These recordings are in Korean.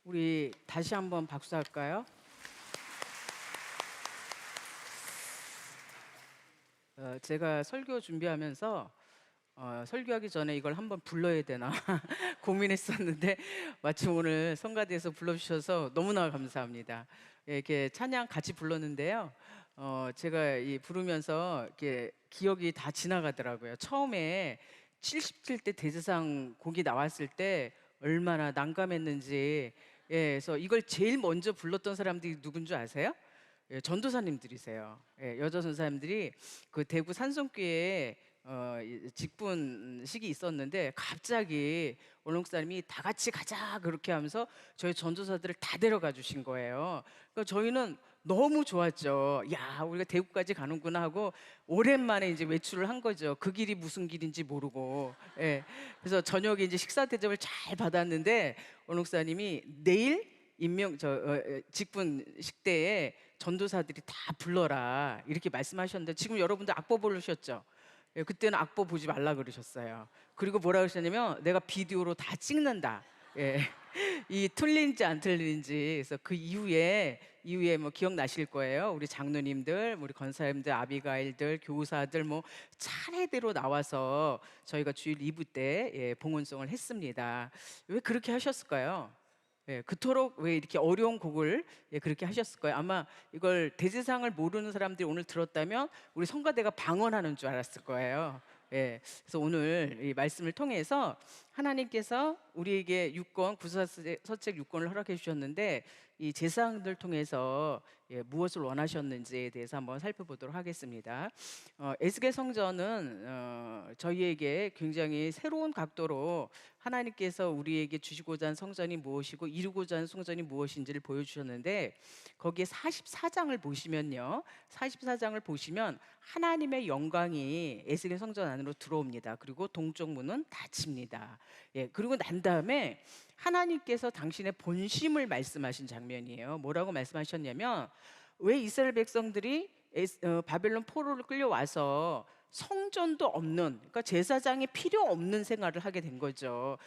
우리 다시 한번 박수할까요? 제가 설교 준비하면서 설교하기 전에 이걸 한번 불러야 되나 고민했었는데 마침 오늘 성가대에서 불러주셔서 너무나 감사합니다. 예, 이렇게 찬양 같이 불렀는데요. 제가 이 부르면서 이렇게 기억이 다 지나가더라고요. 처음에 77대 대제상 곡이 나왔을 때 얼마나 난감했는지. 예, 그래서 이걸 제일 먼저 불렀던 사람들이 누군 줄 아세요? 예, 전도사님들이세요. 예, 여자 전사님들이 그 대구 산성교회에 직분식이 있었는데 갑자기 원롱사님이 다 같이 가자 그렇게 하면서 저희 전도사들을 다 데려가 주신 거예요. 그러니까 저희는 너무 좋았죠. 야, 우리가 대구까지 가는구나 하고 오랜만에 이제 외출을 한 거죠. 그 길이 무슨 길인지 모르고. 예. 그래서 저녁에 이제 식사 대접을 잘 받았는데 원롱사님이 내일 직분식 때에 전도사들이 다 불러라 이렇게 말씀하셨는데 지금 여러분들 악보 부르셨죠? 예, 그때는 악보 보지 말라 그러셨어요. 그리고 뭐라 그러셨냐면 내가 비디오로 다 찍는다. 예. 이 틀린지 안 틀린지. 그래서 그 이후에 뭐 기억나실 거예요. 우리 장로님들, 우리 권사님들, 아비가일들, 교사들 뭐 차례대로 나와서 저희가 주일 2부 때 봉헌송을 했습니다. 왜 그렇게 하셨을까요? 예, 그토록 왜 이렇게 어려운 곡을 그렇게 하셨을 거예요. 아마 이걸 대제상을 모르는 사람들이 오늘 들었다면 우리 성가대가 방언하는 줄 알았을 거예요. 예, 그래서 오늘 이 말씀을 통해서 하나님께서 우리에게 유권, 구사서책 유권을 허락해 주셨는데 이 제사장들 통해서 무엇을 원하셨는지에 대해서 한번 살펴보도록 하겠습니다. 에스겔 성전은 저희에게 굉장히 새로운 각도로 하나님께서 우리에게 주시고자 한 성전이 무엇이고 이루고자 하는 성전이 무엇인지를 보여주셨는데 거기에 44장을 보시면요, 44장을 보시면 하나님의 영광이 에스겔 성전 안으로 들어옵니다. 그리고 동쪽 문은 닫힙니다. 예, 그리고 난 다음에 하나님께서 당신의 본심을 말씀하신 장면이에요. 뭐라고 말씀하셨냐면 왜 이스라엘 백성들이 바벨론 포로를 끌려와서 성전도 없는, 그러니까 제사장이 필요 없는 생활을 하게 된 거죠.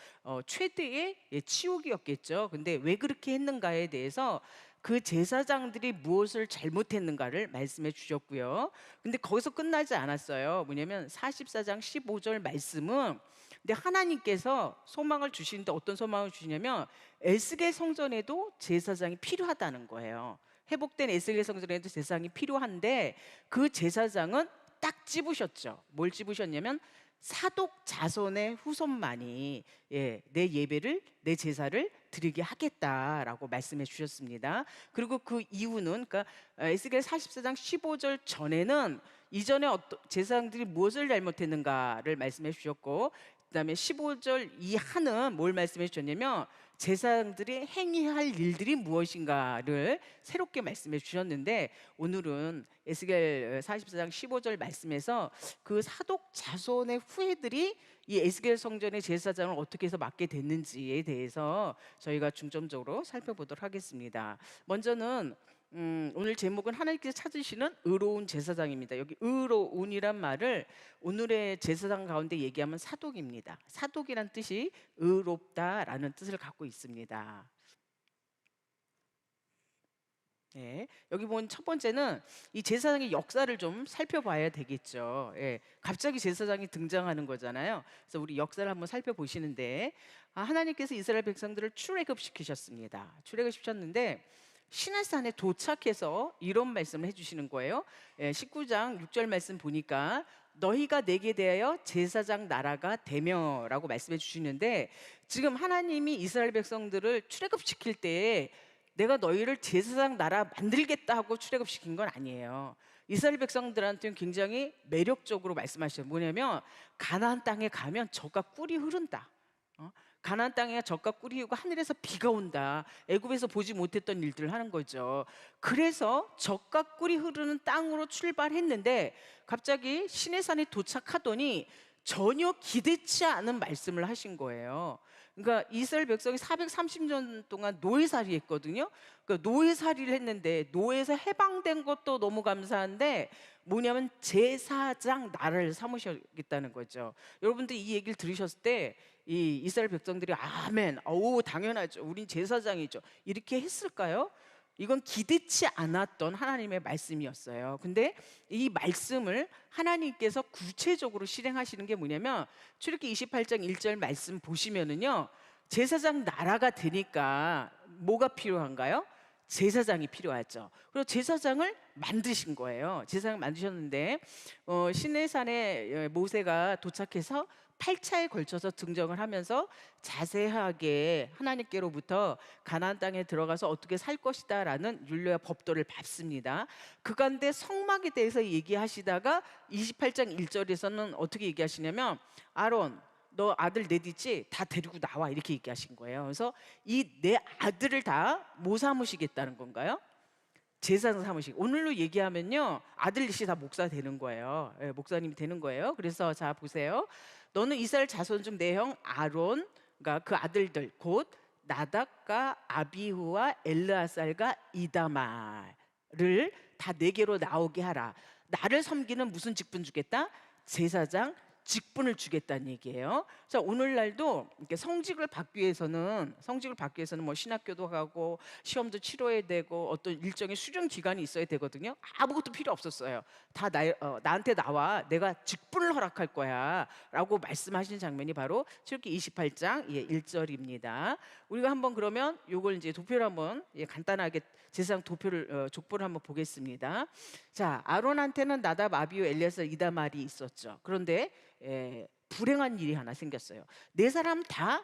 최대의 치욕이었겠죠. 근데 왜 그렇게 했는가에 대해서 그 제사장들이 무엇을 잘못했는가를 말씀해 주셨고요. 근데 거기서 끝나지 않았어요. 뭐냐면 44장 15절 말씀은 근데 하나님께서 소망을 주시는데 어떤 소망을 주시냐면 에스겔 성전에도 제사장이 필요하다는 거예요. 회복된 에스겔 성전에도 제사장이 필요한데 그 제사장은 딱 찝으셨죠. 뭘 찝으셨냐면 사독 자손의 후손만이 내 예배를, 내 제사를 드리게 하겠다라고 말씀해 주셨습니다. 그리고 그 이유는 그러니까 에스겔 44장 15절 전에는 이전에 제사장들이 무엇을 잘못했는가를 말씀해 주셨고 그다음에 15절 이하는 뭘 말씀해 주셨냐면 제사장들이 행해할 일들이 무엇인가를 새롭게 말씀해 주셨는데 오늘은 에스겔 44장 15절 말씀에서 그 사독 자손의 후예들이 이 에스겔 성전의 제사장을 어떻게 해서 맡게 됐는지에 대해서 저희가 중점적으로 살펴보도록 하겠습니다. 먼저는 오늘 제목은 하나님께서 찾으시는 의로운 제사장입니다. 여기 의로운이란 말을 오늘의 제사장 가운데 얘기하면 사독입니다. 사독이란 뜻이 의롭다라는 뜻을 갖고 있습니다. 네, 여기 본 첫 번째는 이 제사장의 역사를 좀 살펴봐야 되겠죠. 갑자기 제사장이 등장하는 거잖아요. 그래서 우리 역사를 한번 살펴보시는데 하나님께서 이스라엘 백성들을 출애굽시키셨습니다. 출애굽시켰는데 시내산에 도착해서 이런 말씀을 해주시는 거예요. 19장 6절 말씀 보니까 너희가 내게 대하여 제사장 나라가 되며라고 말씀해 주시는데 지금 하나님이 이스라엘 백성들을 출애굽시킬 때에 내가 너희를 제사장 나라 만들겠다 하고 출애굽시킨 건 아니에요. 이스라엘 백성들한테는 굉장히 매력적으로 말씀하셔요. 뭐냐면 가나안 땅에 가면 젖과 꿀이 흐른다. 가나안 땅에 젖과 꿀이 흐르고 하늘에서 비가 온다. 애굽에서 보지 못했던 일들을 하는 거죠. 그래서 젖과 꿀이 흐르는 땅으로 출발했는데 갑자기 시내산에 도착하더니 전혀 기대치 않은 말씀을 하신 거예요. 그러니까 이스라엘 백성이 430년 동안 노예살이 했거든요. 그러니까 노예살이를 했는데 노예에서 해방된 것도 너무 감사한데 뭐냐면 제사장 나라를 삼으셨겠다는 거죠. 여러분들 이 얘기를 들으셨을 때 이 이스라엘 백성들이 아멘, 오 당연하죠, 우린 제사장이죠, 이렇게 했을까요? 이건 기대치 않았던 하나님의 말씀이었어요. 근데 이 말씀을 하나님께서 구체적으로 실행하시는 게 뭐냐면 출애굽기 28장 1절 말씀 보시면은요, 제사장 나라가 되니까 뭐가 필요한가요? 제사장이 필요하죠. 그리고 제사장을 만드신 거예요. 제사장을 만드셨는데 시내산에 모세가 도착해서 8차에 걸쳐서 등정을 하면서 자세하게 하나님께로부터 가나안 땅에 들어가서 어떻게 살 것이다라는 율례와 법도를 받습니다. 그간데 성막에 대해서 얘기하시다가 28장 1절에서는 어떻게 얘기하시냐면 아론 너 아들 넷 있지? 다 데리고 나와, 이렇게 얘기하신 거예요. 그래서 이 내 아들을 다 뭐 삼으시겠다는 건가요? 제사장 삼으시고, 오늘로 얘기하면요 아들 넷이 다 목사 되는 거예요. 예, 목사님이 되는 거예요. 그래서 자 보세요, 너는 이스라엘 자손 중 내 형 아론, 그러니까 그 아들들 곧 나답과 아비후와 엘르아살과 이다말을 다 내게로 나오게 하라. 나를 섬기는 무슨 직분 주겠다? 제사장 직분을 주겠다는 얘기예요. 자, 오늘날도 이렇게 성직을 받기 위해서는 뭐 신학교도 가고 시험도 치러야 되고 어떤 일정의 수련 기간이 있어야 되거든요. 아무것도 필요 없었어요. 다 나한테 나와, 내가 직분을 허락할 거야라고 말씀하신 장면이 바로 출애굽기 28장 1절입니다. 우리가 한번 그러면 요걸 이제 도표를 한번 간단하게 제사장 도표를 족보를 한번 보겠습니다. 자, 아론한테는 나답, 아비후, 엘리아살, 이다말이 있었죠. 그런데 불행한 일이 하나 생겼어요. 네 사람 다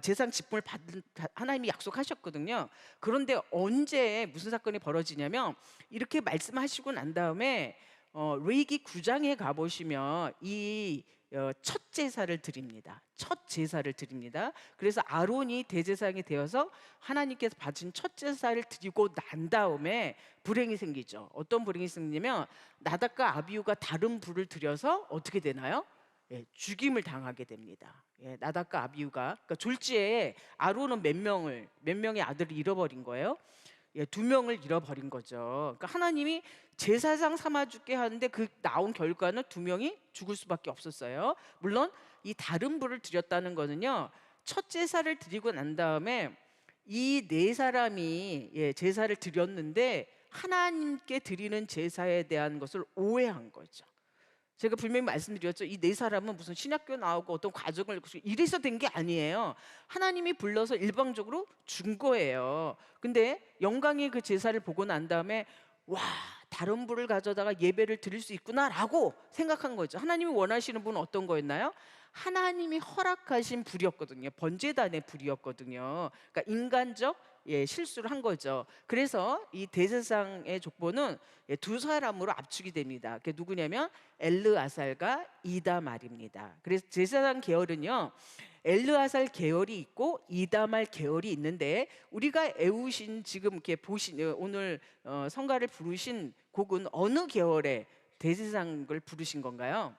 제사장 직분을 받은 하나님이 약속하셨거든요. 그런데 언제 무슨 사건이 벌어지냐면 이렇게 말씀하시고 난 다음에 레위기 9장에 가보시면 이 첫 제사를 드립니다. 첫 제사를 드립니다. 그래서 아론이 대제사장이 되어서 하나님께서 받은 첫 제사를 드리고 난 다음에 불행이 생기죠. 어떤 불행이 생기냐면 나답과 아비후가 다른 불을 들여서 어떻게 되나요? 죽임을 당하게 됩니다. 나답과 아비후가, 그러니까 졸지에 아론은 몇 명의 아들을 잃어버린 거예요. 2명을 잃어버린 거죠. 그러니까 하나님이 제사장 삼아 죽게 하는데 그 나온 결과는 2명이 죽을 수밖에 없었어요. 물론 이 다른 불을 드렸다는 거는요, 첫 제사를 드리고 난 다음에 이 네 사람이 제사를 드렸는데 하나님께 드리는 제사에 대한 것을 오해한 거죠. 제가 분명히 말씀드렸죠. 이 네 사람은 무슨 신학교 나오고 어떤 과정을 이래서 된 게 아니에요. 하나님이 불러서 일방적으로 준 거예요. 근데 영광의 그 제사를 보고 난 다음에 와, 다른 불을 가져다가 예배를 드릴 수 있구나라고 생각한 거죠. 하나님이 원하시는 분은 어떤 거였나요? 하나님이 허락하신 불이었거든요. 번제단의 불이었거든요. 그러니까 인간적 실수를 한 거죠. 그래서 이 대제사장의 족보는 두 사람으로 압축이 됩니다. 그게 누구냐면 엘르아살과 이다말입니다. 그래서 제사장 계열은요, 엘르아살 계열이 있고 이다말 계열이 있는데, 우리가 애우신 지금 이렇게 보신 오늘 성가를 부르신 곡은 어느 계열의 대제사장을 부르신 건가요?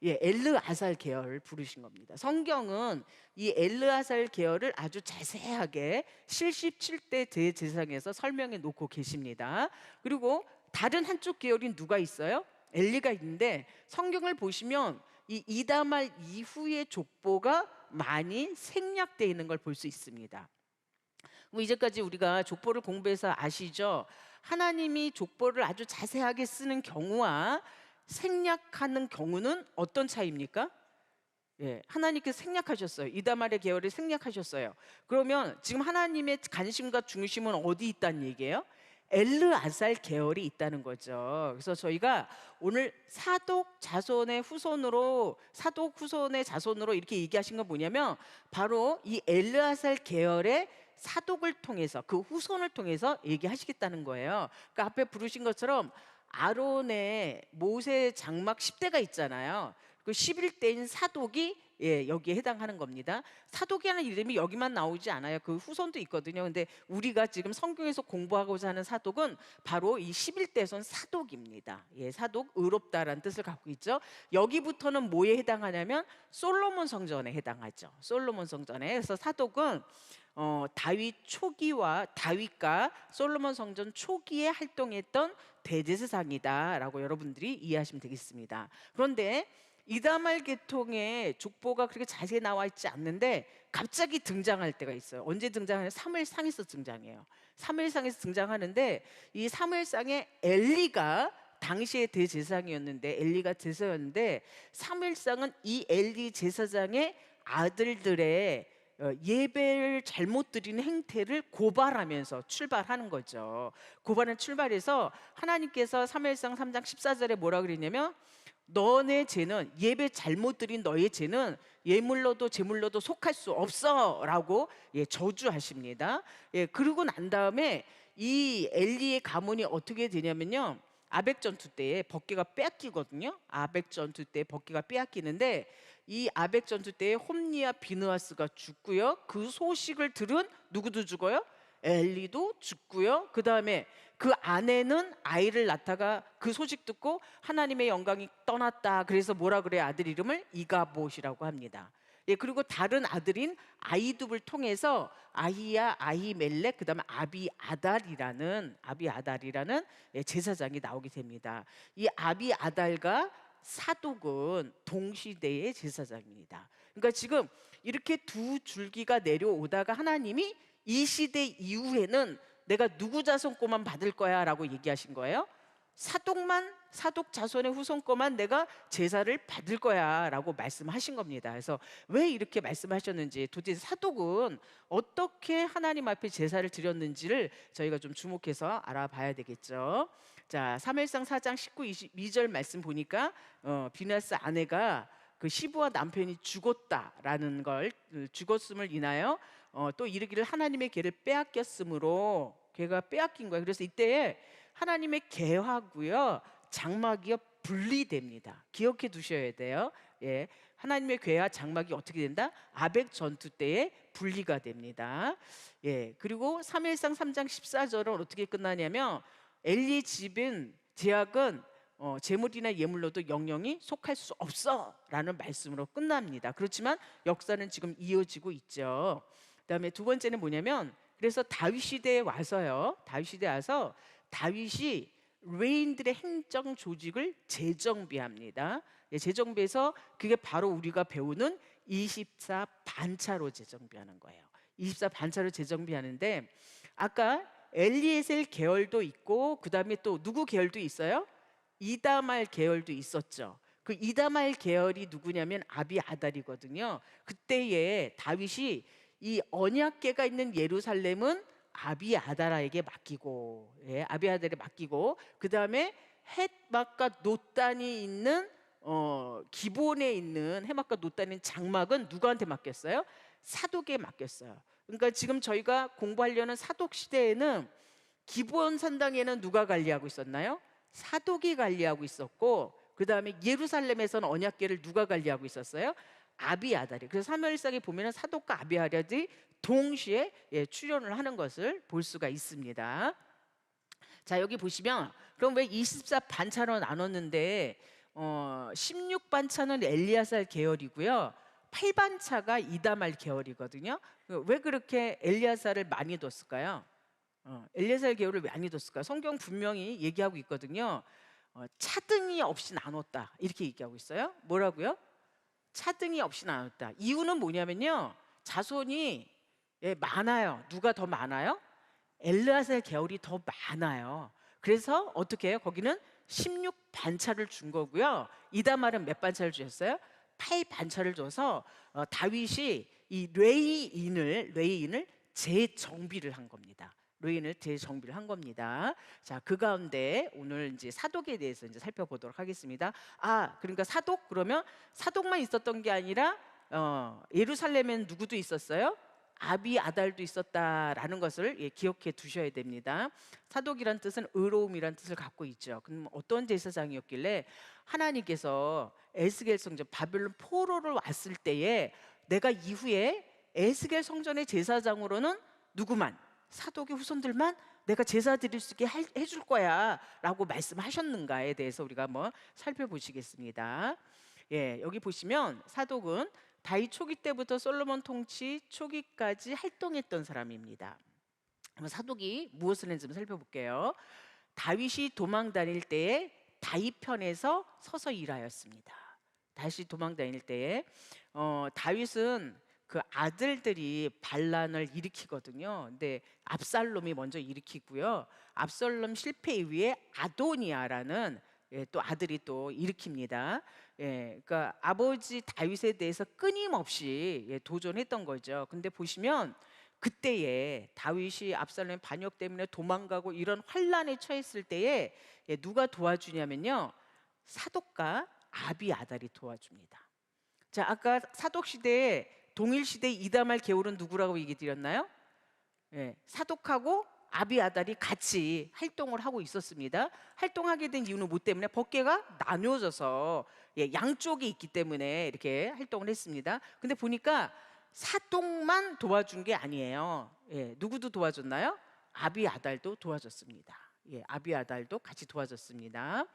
엘르아살 계열을 부르신 겁니다. 성경은 이 엘르아살 계열을 아주 자세하게 77대 대제사장에서 설명해 놓고 계십니다. 그리고 다른 한쪽 계열인 누가 있어요? 엘리가 있는데, 성경을 보시면 이 이다말 이후의 족보가 많이 생략되어 있는 걸 볼 수 있습니다. 뭐 이제까지 우리가 족보를 공부해서 아시죠? 하나님이 족보를 아주 자세하게 쓰는 경우와 생략하는 경우는 어떤 차이입니까? 하나님께서 생략하셨어요. 이다말의 계열을 생략하셨어요. 그러면 지금 하나님의 관심과 중심은 어디 있다는 얘기예요? 엘르아살 계열이 있다는 거죠. 그래서 저희가 오늘 사독 후손의 자손으로 이렇게 얘기하신 건 뭐냐면 바로 이 엘르아살 계열의 사독을 통해서, 그 후손을 통해서 얘기하시겠다는 거예요. 그러니까 앞에 부르신 것처럼 아론의 모세 장막 10대가 있잖아요. 그 11대인 사독이 여기에 해당하는 겁니다. 사독이라는 이름이 여기만 나오지 않아요. 그 후손도 있거든요. 근데 우리가 지금 성경에서 공부하고자 하는 사독은 바로 이 11대손 사독입니다. 사독, 의롭다라는 뜻을 갖고 있죠. 여기부터는 뭐에 해당하냐면 솔로몬 성전에 해당하죠. 솔로몬 성전에. 그래서 사독은 다윗과 솔로몬 성전 초기에 활동했던 대제사장이다라고 여러분들이 이해하시면 되겠습니다. 그런데 이다말 계통의 족보가 그렇게 자세히 나와 있지 않는데 갑자기 등장할 때가 있어요. 언제 등장하냐면 사무엘상에서 등장해요. 사무엘상에서 등장하는데 이 사무엘상에 엘리가 당시의 대제사장이었는데, 엘리가 제사였는데, 사무엘상은 이 엘리 제사장의 아들들의 예배를 잘못 드리는 행태를 고발하면서 출발하는 거죠. 고발은 출발해서 하나님께서 사무엘상 3장 14절에 뭐라 그랬냐면, 너네 죄는, 예배 잘못 드린 너의 죄는 예물로도 제물로도 속할 수 없어라고 저주하십니다. 그러고 난 다음에 이 엘리의 가문이 어떻게 되냐면요, 아벡 전투 때에 법궤가 빼앗기거든요. 아벡 전투 때 법궤가 빼앗기는데, 이 아벡 전투 때에 홈리와 비느하스가 죽고요. 그 소식을 들은 누구도 죽어요? 엘리도 죽고요. 그 다음에 그 아내는 아이를 낳다가 그 소식 듣고 하나님의 영광이 떠났다. 그래서 뭐라 그래요? 아들 이름을 이가봇이라고 합니다. 그리고 다른 아들인 아이둡을 통해서 아히야, 아히멜렉, 그 다음에 아비아달이라는 제사장이 나오게 됩니다. 이 아비아달과 사독은 동시대의 제사장입니다. 그러니까 지금 이렇게 두 줄기가 내려오다가 하나님이 이 시대 이후에는 내가 누구 자손 거만 받을 거야 라고 얘기하신 거예요. 사독 자손의 후손 거만 내가 제사를 받을 거야 라고 말씀하신 겁니다. 그래서 왜 이렇게 말씀하셨는지, 도대체 사독은 어떻게 하나님 앞에 제사를 드렸는지를 저희가 좀 주목해서 알아봐야 되겠죠. 자, 사무엘상 4장 19, 22절 말씀 보니까 비느하스 아내가 그 시부와 남편이 죽었다라는 걸, 죽었음을 인하여 또 이르기를 하나님의 계를 빼앗겼으므로, 걔가 빼앗긴 거예요. 그래서 이때에 하나님의 계하고요 장막이요 분리됩니다. 기억해 두셔야 돼요. 하나님의 궤와 장막이 어떻게 된다? 아벡 전투 때에 분리가 됩니다. 그리고 사무엘상 3장 14절은 어떻게 끝나냐면, 엘리 집은 제약은 재물이나 예물로도 영영이 속할 수 없어 라는 말씀으로 끝납니다. 그렇지만 역사는 지금 이어지고 있죠. 그다음에 두 번째는 뭐냐면, 그래서 다윗 시대에 와서요, 다윗이 레인들의 행정 조직을 재정비합니다. 재정비해서 그게 바로 우리가 배우는 24 반차로 재정비하는 거예요. 24 반차로 재정비하는데, 아까 엘리에셀 계열도 있고 그 다음에 또 누구 계열도 있어요? 이다말 계열도 있었죠. 그 이다말 계열이 누구냐면 아비아달이거든요. 그때에 다윗이 이 언약궤가 있는 예루살렘은 아비아달에게 맡기고, 아비아달에 맡기고, 그 다음에 헷막과 노단이 있는 기본에 있는 해막과 노단인 장막은 누구한테 맡겼어요? 사독에 맡겼어요. 그러니까 지금 저희가 공부하려는 사독 시대에는 기본 산당에는 누가 관리하고 있었나요? 사독이 관리하고 있었고, 그 다음에 예루살렘에서는 언약궤를 누가 관리하고 있었어요? 아비아달이. 그래서 사무엘상에 보면은 사독과 아비아달이 동시에 출연을 하는 것을 볼 수가 있습니다. 자, 여기 보시면 그럼 왜 24 반차로 나눴는데 16반차는 엘리야살 계열이고요, 8반차가 이다말 계열이거든요. 왜 그렇게 엘리야살을 많이 뒀을까요? 엘리야살 계열을 많이 뒀을까요? 성경 분명히 얘기하고 있거든요. 차등이 없이 나눴다 이렇게 얘기하고 있어요. 뭐라고요? 차등이 없이 나눴다. 이유는 뭐냐면요, 자손이 많아요. 누가 더 많아요? 엘르아살 계열이 더 많아요. 그래서 어떻게 해요? 거기는 16반차를 준 거고요. 이다말은 몇 반차를 주셨어요? 8반차를 줘서 다윗이 이 레이인을 재정비를 한 겁니다. 레이인을 재정비를 한 겁니다. 자, 그 가운데 오늘 이제 사독에 대해서 이제 살펴보도록 하겠습니다. 그러니까 사독, 그러면 사독만 있었던 게 아니라 예루살렘엔 누구도 있었어요? 아비아달도 있었다라는 것을 기억해 두셔야 됩니다. 사독이란 뜻은 의로움이란 뜻을 갖고 있죠. 그럼 어떤 제사장이었길래 하나님께서 에스겔 성전, 바벨론 포로를 왔을 때에 내가 이후에 에스겔 성전의 제사장으로는 누구만, 사독의 후손들만 내가 제사 드릴 수 있게 해줄 거야 라고 말씀하셨는가에 대해서 우리가 한번 살펴보시겠습니다. 여기 보시면 사독은 다윗 초기 때부터 솔로몬 통치 초기까지 활동했던 사람입니다. 사독이 무엇을 했는지 좀 살펴볼게요. 다윗이 도망 다닐 때에 다윗 편에서 서서 일하였습니다. 다시 도망 다닐 때에 다윗은 그 아들들이 반란을 일으키거든요. 근데 압살롬이 먼저 일으키고요. 압살롬 실패 이후에 아도니아라는 또 아들이 또 일으킵니다. 그러니까 아버지 다윗에 대해서 끊임없이 도전했던 거죠. 근데 보시면 그때에 다윗이 압살롬의 반역 때문에 도망가고 이런 환란에 처했을 때에 누가 도와주냐면요, 사독과 아비아달이 도와줍니다. 자, 아까 사독 시대에 동일 시대 이다말 게울은 누구라고 얘기 드렸나요? 사독하고 아비아달이 같이 활동을 하고 있었습니다. 활동하게 된 이유는 뭐 때문에? 법궤가 나뉘어져서 양쪽이 있기 때문에 이렇게 활동을 했습니다. 근데 보니까 사독만 도와준 게 아니에요. 누구도 도와줬나요? 아비아달도 도와줬습니다. 아비아달도 같이 도와줬습니다.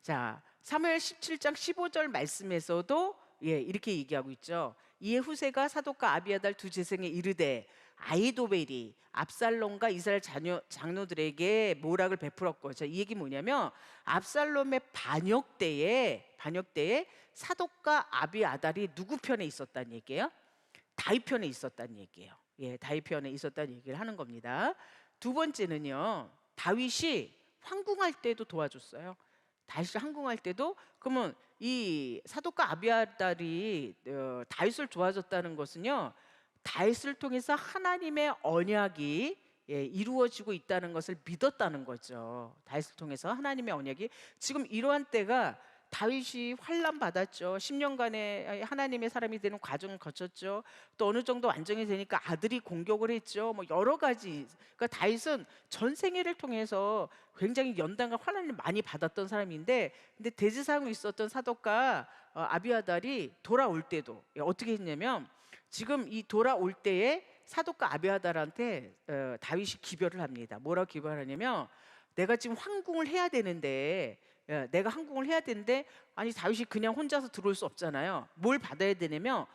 자, 사무엘 17장 15절 말씀에서도 이렇게 얘기하고 있죠. 이에 후세가 사독과 아비아달 두 제생에 이르되 아히도벨이 압살롬과 이스라엘 장로들에게 모락을 베풀었고, 자, 이 얘기 뭐냐면 압살롬의 반역 때에 사독과 아비아달이 누구 편에 있었다는 얘기예요? 다윗 편에 있었다는 얘기예요. 다윗 편에 있었다는 얘기를 하는 겁니다. 두 번째는요, 다윗이 황궁할 때도 도와줬어요. 다윗이 황궁할 때도. 그러면 이 사독과 아비아달이 다윗을 도와줬다는 것은요, 다윗을 통해서 하나님의 언약이 이루어지고 있다는 것을 믿었다는 거죠. 다윗을 통해서 하나님의 언약이, 지금 이러한 때가 다윗이 환난 받았죠. 10년간의 하나님의 사람이 되는 과정을 거쳤죠. 또 어느 정도 안정이 되니까 아들이 공격을 했죠. 뭐 여러 가지. 그러니까 다윗은 전생애를 통해서 굉장히 연단과 환난을 많이 받았던 사람인데, 근데 대제사장으로 있었던 사독과 아비아달이 돌아올 때도 어떻게 했냐면, 지금 이 돌아올 때에 사독과 아비아달한테 다윗이 기별을 합니다. 뭐라고 기별하냐면, 내가 지금 황궁을 해야 되는데, 아니 다윗이 그냥 혼자서 들어올 수 없잖아요. 뭘 받아야 되냐면,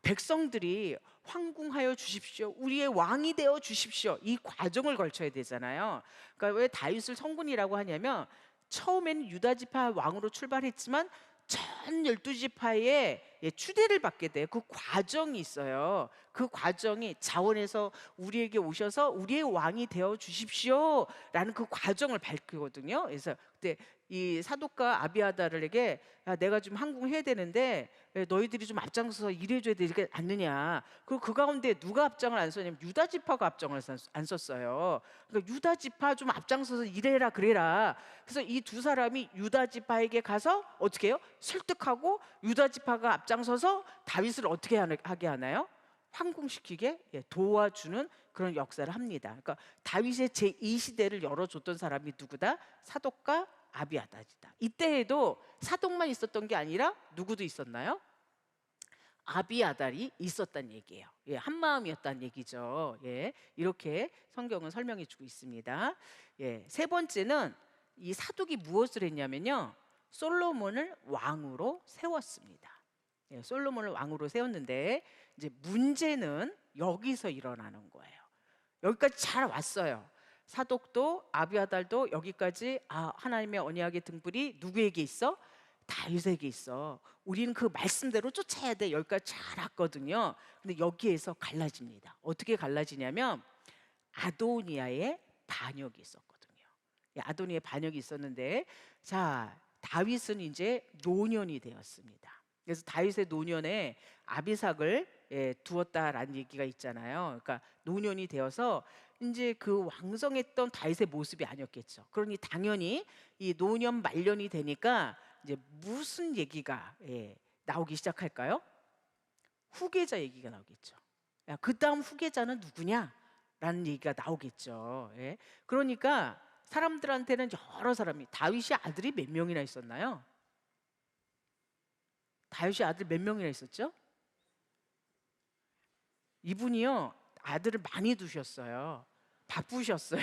백성들이 황궁하여 주십시오, 우리의 왕이 되어 주십시오, 이 과정을 거쳐야 되잖아요. 그러니까 왜 다윗을 성군이라고 하냐면, 처음에는 유다 지파 왕으로 출발했지만 전 12지파의 추대를 받게 돼요. 그 과정이 있어요. 그 과정이 자원에서 우리에게 오셔서 우리의 왕이 되어 주십시오 라는 그 과정을 밝히거든요. 그래서 그때 이 사독과 아비아달에게, 야, 내가 좀 항공을 해야 되는데 너희들이 좀 앞장서서 일해줘야 되지 않느냐. 그리고 그 가운데 누가 앞장을 안 섰냐면 유다 지파가 앞장을 안 섰어요. 그러니까 유다 지파 좀 앞장서서 일해라 그래라. 그래서 이 두 사람이 유다 지파에게 가서 어떻게 해요? 설득하고 유다 지파가 앞장서서 다윗을 어떻게 하게 하나요? 황궁시키게 도와주는 그런 역사를 합니다. 그러니까 다윗의 제2시대를 열어줬던 사람이 누구다? 사독과 아비아달이다. 이때에도 사독만 있었던 게 아니라 누구도 있었나요? 아비아달이 있었다는 얘기예요. 한 마음이었다는 얘기죠. 이렇게 성경은 설명해 주고 있습니다. 세 번째는 이 사독이 무엇을 했냐면요, 솔로몬을 왕으로 세웠습니다. 솔로몬을 왕으로 세웠는데, 이제 문제는 여기서 일어나는 거예요. 여기까지 잘 왔어요. 사독도 아비아달도 여기까지, 하나님의 언약의 등불이 누구에게 있어? 다윗에게 있어. 우리는 그 말씀대로 쫓아야 돼. 여기까지 잘 왔거든요. 근데 여기에서 갈라집니다. 어떻게 갈라지냐면, 아도니아의 반역이 있었거든요. 아도니아의 반역이 있었는데, 자, 다윗은 이제 노년이 되었습니다. 그래서 다윗의 노년에 아비삭을 두었다라는 얘기가 있잖아요. 그러니까 노년이 되어서 이제 그 왕성했던 다윗의 모습이 아니었겠죠. 그러니 당연히 이 노년 말년이 되니까 이제 무슨 얘기가 나오기 시작할까요? 후계자 얘기가 나오겠죠. 야, 그 다음 후계자는 누구냐? 라는 얘기가 나오겠죠. 그러니까 사람들한테는 여러 사람이, 다윗이 아들이 몇 명이나 있었나요? 다윗이 아들 몇 명이나 있었죠? 이분이요, 아들을 많이 두셨어요. 바쁘셨어요.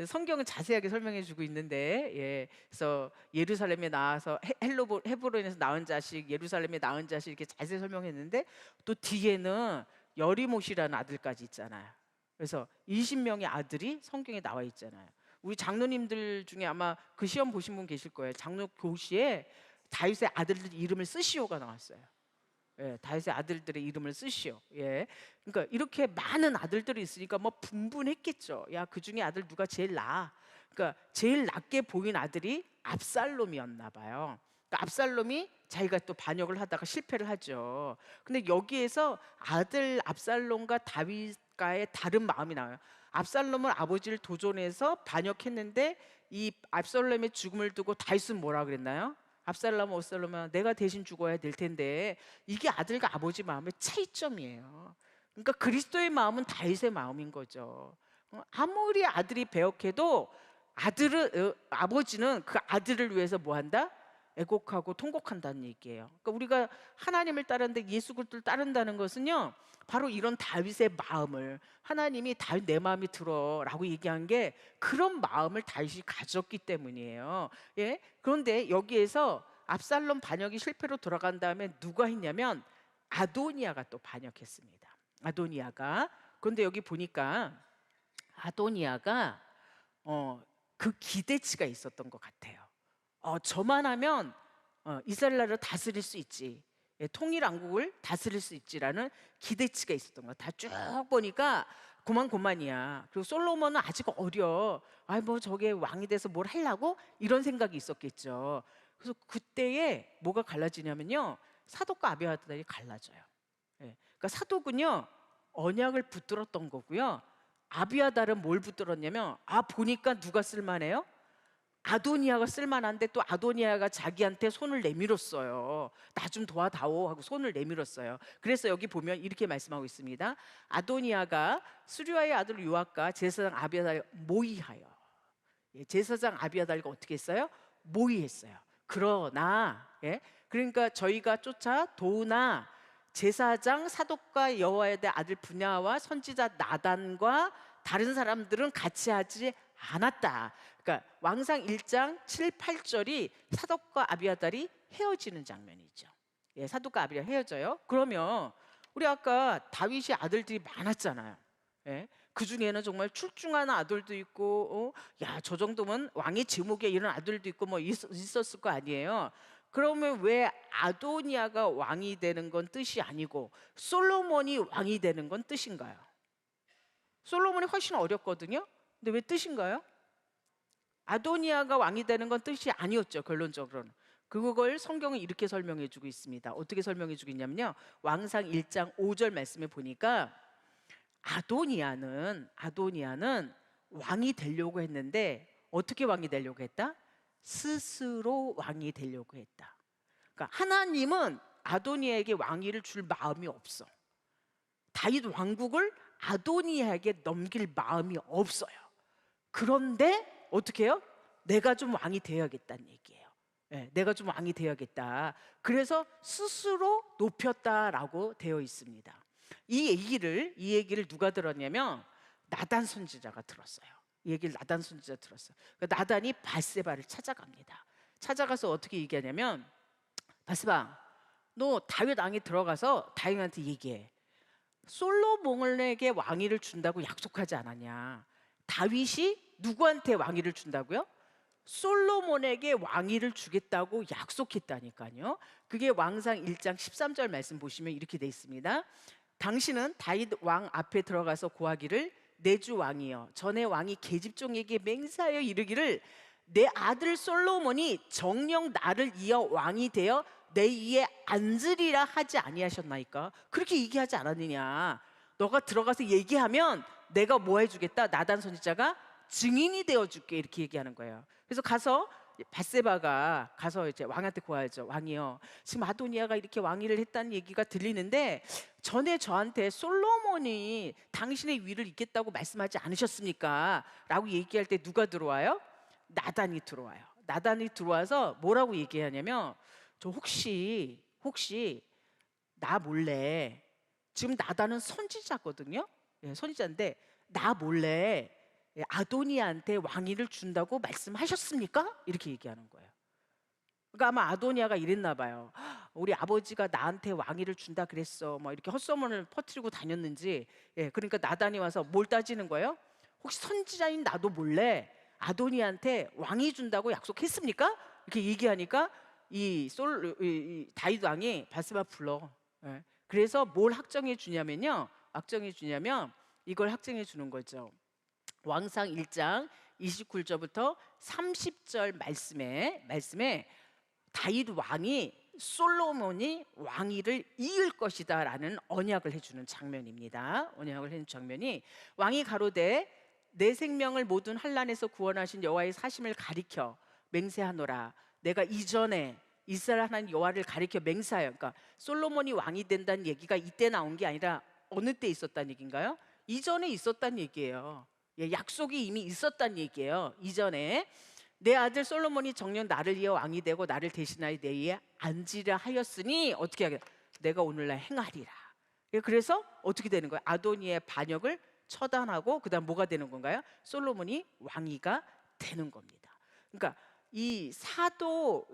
성경은 자세하게 설명해 주고 있는데, 그래서 예루살렘에 나와서 헤브론에서 낳은 자식, 예루살렘에 낳은 자식, 이렇게 자세히 설명했는데, 또 뒤에는 여리못이라는 아들까지 있잖아요. 그래서 20명의 아들이 성경에 나와 있잖아요. 우리 장로님들 중에 아마 그 시험 보신 분 계실 거예요. 장로 교시에 다윗의 아들들 이름을 쓰시오가 나왔어요. 예, 다윗의 아들들의 이름을 쓰시오. 예, 그러니까 이렇게 많은 아들들이 있으니까 뭐 분분했겠죠. 야, 그 중에 아들 누가 제일 나아? 그러니까 제일 낫게 보인 아들이 압살롬이었나 봐요. 그러니까 압살롬이 자기가 또 반역을 하다가 실패를 하죠. 근데 여기에서 아들 압살롬과 다윗과의 다른 마음이 나와요. 압살롬은 아버지를 도전해서 반역했는데 이 압살롬의 죽음을 두고 다윗은 뭐라 그랬나요? 압살롬은 내가 대신 죽어야 될 텐데, 이게 아들과 아버지 마음의 차이점이에요. 그러니까 그리스도의 마음은 다윗의 마음인 거죠. 아무리 아들이 배역해도 아버지는 그 아들을 위해서 뭐 한다? 애곡하고 통곡한다는 얘기예요. 그러니까 우리가 하나님을 따르는데 예수 그리스도를 따른다는 것은요, 바로 이런 다윗의 마음을, 하나님이 다윗 내 마음이 들어라고 얘기한 게 그런 마음을 다윗이 가졌기 때문이에요. 예? 그런데 여기에서 압살롬 반역이 실패로 돌아간 다음에 누가 했냐면 아도니아가 또 반역했습니다. 아도니아가. 그런데 여기 보니까 아도니아가 그 기대치가 있었던 것 같아요. 저만 하면 이스라엘 나라를 다스릴 수 있지, 예, 통일 왕국을 다스릴 수 있지라는 기대치가 있었던 거야. 다 쭉 보니까 고만고만이야. 그리고 솔로몬은 아직 어려. 뭐 저게 왕이 돼서 뭘 하려고, 이런 생각이 있었겠죠. 그래서 그때에 뭐가 갈라지냐면요, 사독과 아비아달이 갈라져요. 예, 그러니까 사독은요 언약을 붙들었던 거고요, 아비아달은 뭘 붙들었냐면, 보니까 누가 쓸만해요? 아도니아가 쓸만한데, 또 아도니아가 자기한테 손을 내밀었어요. 나 좀 도와다오 하고 손을 내밀었어요. 그래서 여기 보면 이렇게 말씀하고 있습니다. 아도니아가 수리아의 아들 요압과 제사장 아비아달 모의하여, 예, 제사장 아비아달과 어떻게 했어요? 모의했어요. 그러나, 예, 그러니까 저희가 쫓아 도우나 제사장 사독과 여호와의 아들 분야와 선지자 나단과 다른 사람들은 같이 하지 않았다. 그러니까 왕상 1장 7, 8절이 사독과 아비아달이 헤어지는 장면이죠. 예, 사독과 아비아달이 헤어져요. 그러면 우리 아까 다윗이 아들들이 많았잖아요. 예, 그 중에는 정말 출중한 아들도 있고, 저 정도면 왕의 제목에 이런 아들도 있고 뭐 있었을 거 아니에요. 그러면 왜 아도니아가 왕이 되는 건 뜻이 아니고 솔로몬이 왕이 되는 건 뜻인가요? 솔로몬이 훨씬 어렸거든요. 근데 왜 뜻인가요? 아도니아가 왕이 되는 건 뜻이 아니었죠, 결론적으로는. 그걸 성경은 이렇게 설명해 주고 있습니다. 어떻게 설명해 주고 있냐면요, 왕상 1장 5절 말씀에 보니까 아도니아는 왕이 되려고 했는데, 어떻게 왕이 되려고 했다? 스스로 왕이 되려고 했다. 그러니까 하나님은 아도니아에게 왕위를 줄 마음이 없어. 다윗 왕국을 아도니아에게 넘길 마음이 없어요. 그런데 어떻게 해요? 내가 좀 왕이 되어야겠다는 얘기예요. 네, 내가 좀 왕이 되어야겠다. 그래서 스스로 높였다라고 되어 있습니다. 이 얘기를 누가 들었냐면 나단 선지자가 들었어요. 이 얘기를 나단 선지자가 들었어요. 그러니까 나단이 밧세바를 찾아갑니다. 찾아가서 어떻게 얘기하냐면, 밧세바, 너 다윗 왕이 들어가서 다윗한테 얘기해. 솔로몬에게 왕위를 준다고 약속하지 않았냐? 다윗이 누구한테 왕위를 준다고요? 솔로몬에게 왕위를 주겠다고 약속했다니까요. 그게 왕상 1장 13절 말씀 보시면 이렇게 돼 있습니다. 당신은 다윗 왕 앞에 들어가서 고하기를, 내 주 왕이여, 전에 왕이 계집종에게 맹세하여 이르기를, 내 아들 솔로몬이 정녕 나를 이어 왕이 되어 내 위에 앉으리라 하지 아니하셨나이까? 그렇게 얘기하지 않았느냐? 너가 들어가서 얘기하면 내가 뭐 해주겠다? 나단 선지자가 증인이 되어줄게, 이렇게 얘기하는 거예요. 그래서 가서 밧세바가 가서 이제 왕한테 고하죠. 왕이요, 지금 아도니아가 이렇게 왕위를 했다는 얘기가 들리는데, 전에 저한테 솔로몬이 당신의 위를 잇겠다고 말씀하지 않으셨습니까? 라고 얘기할 때 누가 들어와요? 나단이 들어와요. 나단이 들어와서 뭐라고 얘기하냐면, 저 혹시 나 몰래, 지금 나단은 선지자거든요. 예, 선지자인데 나 몰래 아도니아한테 왕위를 준다고 말씀하셨습니까? 이렇게 얘기하는 거예요. 그러니까 아마 아도니아가 이랬나 봐요. 우리 아버지가 나한테 왕위를 준다 그랬어, 뭐 이렇게 헛소문을 퍼뜨리고 다녔는지. 예, 그러니까 나단이 와서 뭘 따지는 거예요? 혹시 선지자인 나도 몰래 아도니아한테 왕위 준다고 약속했습니까? 이렇게 얘기하니까 이 다윗 왕이 바세바 불러. 예. 그래서 뭘 확정해 주냐면요. 이걸 확정해 주는 거죠. 왕상 1장 29절부터 30절 말씀에 다윗 왕이 솔로몬이 왕위를 이을 것이다라는 언약을 해주는 장면입니다. 언약을 해주는 장면이 왕이 가로되 내 생명을 모든 환난에서 구원하신 여호와의 사심을 가리켜 맹세하노라. 내가 이전에 이스라엘 하나님 여호와를 가리켜 맹세하여. 그러니까 솔로몬이 왕이 된다는 얘기가 이때 나온 게 아니라 어느 때 있었다는 얘기인가요? 이전에 있었다는 얘기예요. 예, 약속이 이미 있었다는 얘기예요. 이전에 내 아들 솔로몬이 정녕 나를 이어 왕이 되고 나를 대신하여 내 위에 앉으려 하였으니 어떻게 하겠다? 내가 오늘날 행하리라. 그래서 어떻게 되는 거예요? 아도니의 반역을 처단하고 그다음 뭐가 되는 건가요? 솔로몬이 왕위가 되는 겁니다. 그러니까 이 사독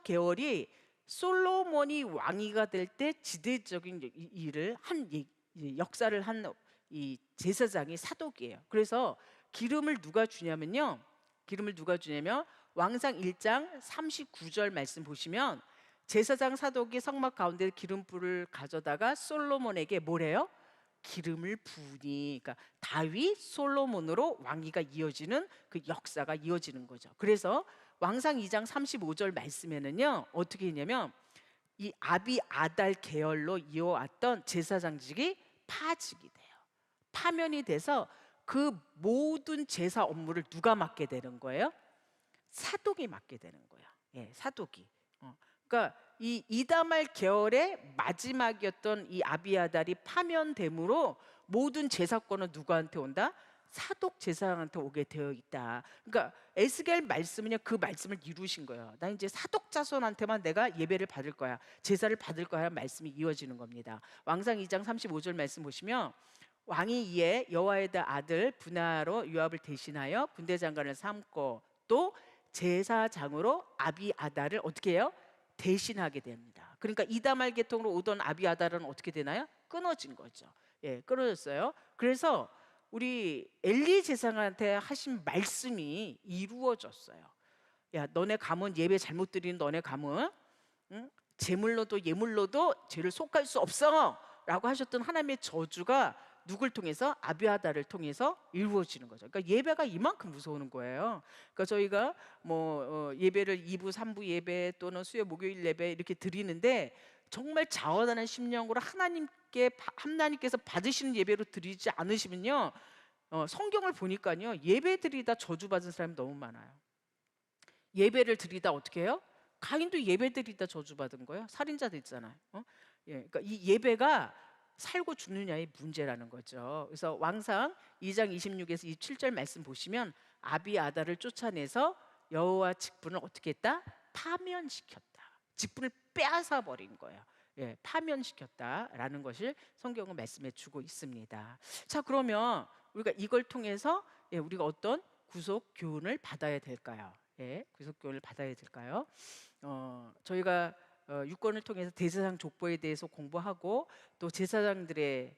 계열이 솔로몬이 왕위가 될 때 지대적인 일을 역사를 한 이 제사장이 사독이에요. 그래서 기름을 누가 주냐면 왕상 1장 39절 말씀 보시면 제사장 사독이 성막 가운데 기름불을 가져다가 솔로몬에게 뭐래요? 기름을 부으니. 그러니까 다윗 솔로몬으로 왕위가 이어지는 그 역사가 이어지는 거죠. 그래서 왕상 2장 35절 말씀에는요 어떻게 했냐면 이 아비아달 계열로 이어왔던 제사장직이 파직이 돼요. 파면이 돼서 그 모든 제사 업무를 누가 맡게 되는 거예요? 사독이 맡게 되는 거예요. 예, 사독이. 그러니까 이 이다말 계열의 마지막이었던 이 아비아달이 파면됨으로 모든 제사권은 누구한테 온다? 사독 제사장한테 오게 되어 있다. 그러니까 에스겔 말씀은요 그 말씀을 이루신 거예요. 나 이제 사독 자손한테만 내가 예배를 받을 거야, 제사를 받을 거야 하는 말씀이 이어지는 겁니다. 왕상 2장 35절 말씀 보시면 왕이 이에 여호와의 아들 분하로 요압을 대신하여 군대장관을 삼고 또 제사장으로 아비아달을 어떻게 해요? 대신하게 됩니다. 그러니까 이다말 계통으로 오던 아비아달은 어떻게 되나요? 끊어진 거죠. 예, 끊어졌어요. 그래서 우리 엘리 제사장한테 하신 말씀이 이루어졌어요. 야, 너네 가문 예배 잘못 드리는 너네 가문, 응? 제물로도 예물로도 죄를 속할 수 없어 라고 하셨던 하나님의 저주가 누굴 통해서? 아비아달을 통해서 이루어지는 거죠. 그러니까 예배가 이만큼 무서운 거예요. 그러니까 저희가 예배를 2부, 3부 예배 또는 수요 목요일 예배 이렇게 드리는데 정말 자원하는 심령으로 하나님께서 받으시는 예배로 드리지 않으시면요 성경을 보니까요 예배 드리다 저주받은 사람이 너무 많아요. 예배를 드리다 어떻게 해요? 가인도 예배 드리다 저주받은 거예요. 살인자 됐잖아요. 예, 그러니까 이 예배가 살고 죽느냐의 문제라는 거죠. 그래서 왕상 2장 26에서 27절 말씀 보시면 아비아달을 쫓아내서 여호와 직분을 어떻게 했다? 파면시켰다. 직분을 빼앗아 버린 거예요. 예, 파면시켰다라는 것을 성경은 말씀해 주고 있습니다. 자, 그러면 우리가 이걸 통해서 우리가 어떤 구속 교훈을 받아야 될까요? 예, 구속 교훈을 받아야 될까요? 저희가 유권을 통해서 대제사장 족보에 대해서 공부하고 또 제사장들의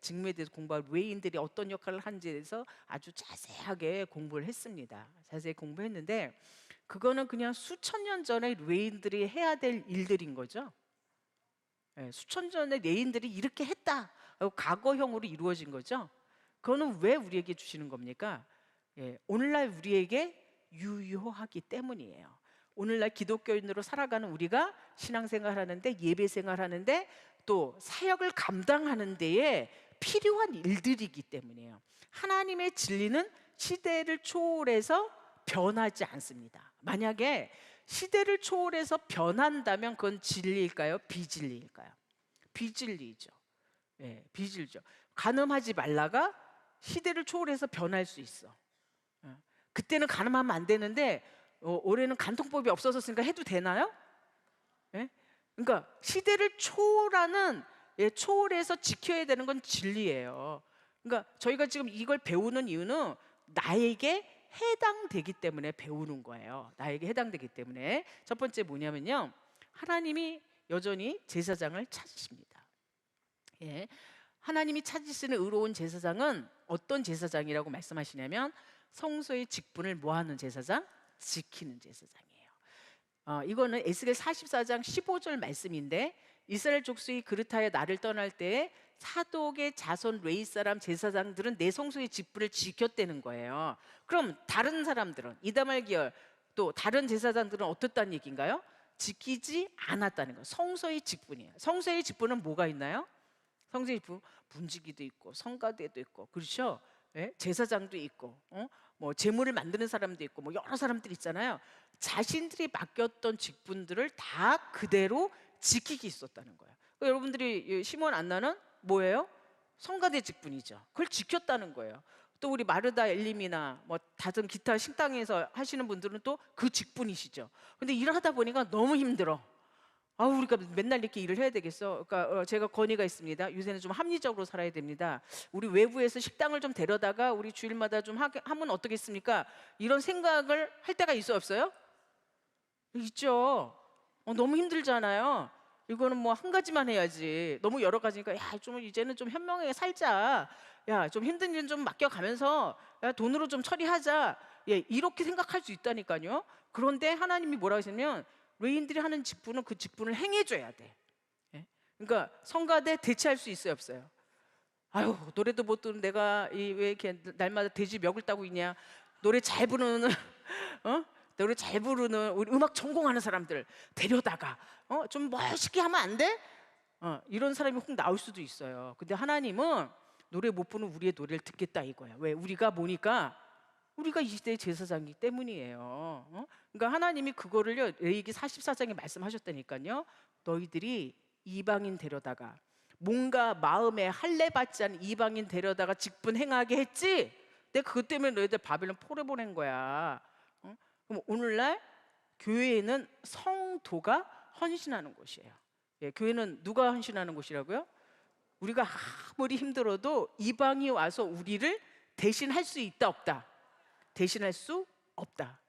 직무에 대해서 공부하고 외인들이 어떤 역할을 하는지에 대해서 아주 자세하게 공부를 했습니다. 자세히 공부했는데 그거는 그냥 수천 년 전에 외인들이 해야 될 일들인 거죠. 수천 년 전에 외인들이 이렇게 했다 하고 과거형으로 이루어진 거죠. 그거는 왜 우리에게 주시는 겁니까? 오늘날 우리에게 유효하기 때문이에요. 오늘날 기독교인으로 살아가는 우리가 신앙생활 하는데 예배생활 하는데 또 사역을 감당하는 데에 필요한 일들이기 때문이에요. 하나님의 진리는 시대를 초월해서 변하지 않습니다. 만약에 시대를 초월해서 변한다면 그건 진리일까요? 비진리일까요? 비진리죠. 예, 비진리죠. 간음하지 말라가 시대를 초월해서 변할 수 있어. 그때는 간음하면 안 되는데 올해는 간통법이 없어졌으니까 해도 되나요? 예? 그러니까 시대를 초월하는 초월해서 지켜야 되는 건 진리예요. 그러니까 저희가 지금 이걸 배우는 이유는 나에게 해당되기 때문에 배우는 거예요. 나에게 해당되기 때문에. 첫 번째 뭐냐면요, 하나님이 여전히 제사장을 찾으십니다. 예. 하나님이 찾으시는 의로운 제사장은 어떤 제사장이라고 말씀하시냐면 성소의 직분을 뭐하는 제사장? 지키는 제사장이에요. 이거는 에스겔 44장 15절 말씀인데 이스라엘 족속이 그릇하여 나를 떠날 때에 사독의 자손 레위 사람 제사장들은 내 성소의 직분을 지켰다는 거예요. 그럼 다른 사람들은 이다말 계열 또 다른 제사장들은 어떻다는 얘기인가요? 지키지 않았다는 거예요. 성소의 직분이에요. 성소의 직분은 뭐가 있나요? 성소의 직분 문지기도 있고 성가대도 있고 그렇죠? 예? 제사장도 있고 뭐 제물을 만드는 사람도 있고 뭐 여러 사람들이 있잖아요. 자신들이 맡겼던 직분들을 다 그대로 지키기 있었다는 거예요. 그러니까 여러분들이 시몬 안나는 뭐예요? 성가대 직분이죠. 그걸 지켰다는 거예요. 또 우리 마르다 엘림이나 뭐 다른 기타 식당에서 하시는 분들은 또 그 직분이시죠. 근데 일을 하다 보니까 너무 힘들어. 우리가 맨날 이렇게 일을 해야 되겠어. 그러니까 제가 건의가 있습니다. 요새는 좀 합리적으로 살아야 됩니다. 우리 외부에서 식당을 좀 데려다가 우리 주일마다 좀 하면 어떻겠습니까? 이런 생각을 할 때가 있어요, 없어요? 있죠. 너무 힘들잖아요. 이거는 뭐 한 가지만 해야지. 너무 여러 가지니까 좀 이제는 좀 현명하게 살자. 좀 힘든 일 좀 맡겨가면서 돈으로 좀 처리하자. 이렇게 생각할 수 있다니까요. 그런데 하나님이 뭐라고 하시냐면 레인들이 하는 직분은 그 직분을 행해줘야 돼. 그러니까 성가대 대체할 수 있어요, 없어요? 아유, 노래도 못 듣는 내가 왜 이렇게 날마다 돼지 멱을 따고 있냐? 노래 잘 부르는 노래 잘 부르는 우리 음악 전공하는 사람들 데려다가 좀 멋있게 하면 안 돼? 이런 사람이 혹 나올 수도 있어요. 근데 하나님은 노래 못 부르는 우리의 노래를 듣겠다 이거야. 왜? 우리가 뭐니까 우리가 이 시대의 제사장이기 때문이에요. 그러니까 하나님이 그거를요 레위기 44장에 말씀하셨다니까요. 너희들이 이방인 데려다가 뭔가 마음에 할례 받지 않은 이방인 데려다가 직분 행하게 했지. 내가 그것 때문에 너희들 바벨론 포로 보낸 거야. 그럼 오늘날 교회는 성도가 헌신하는 곳이에요. 교회는 누가 헌신하는 곳이라고요? 우리가 아무리 힘들어도 이방이 와서 우리를 대신할 수 있다 없다? 대신할 수 없다.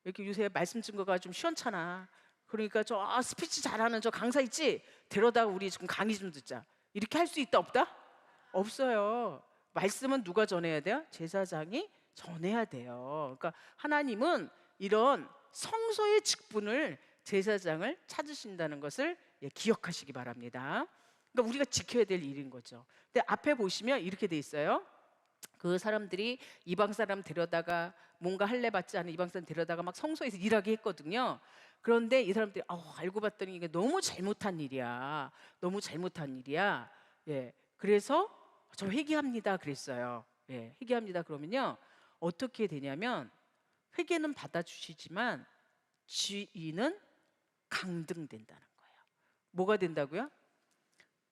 이렇게 요새 말씀 증거가 좀 시원찮아. 그러니까 저 스피치 잘하는 저 강사 있지? 데려다가 우리 지금 강의 좀 듣자. 이렇게 할 수 있다 없다? 없어요. 말씀은 누가 전해야 돼요? 제사장이 전해야 돼요. 그러니까 하나님은 이런 성소의 직분을 제사장을 찾으신다는 것을 기억하시기 바랍니다. 그러니까 우리가 지켜야 될 일인 거죠. 근데 앞에 보시면 이렇게 돼 있어요. 그 사람들이 이방 사람 데려다가 뭔가 할례 받지 않은 이방 사람 데려다가 막 성소에서 일하게 했거든요. 그런데 이 사람들이 알고 봤더니 이게 너무 잘못한 일이야. 너무 잘못한 일이야. 그래서 저 회개합니다 그랬어요. 회개합니다 그러면요 어떻게 되냐면 회개는 받아주시지만 지위는 강등된다는 거예요. 뭐가 된다고요?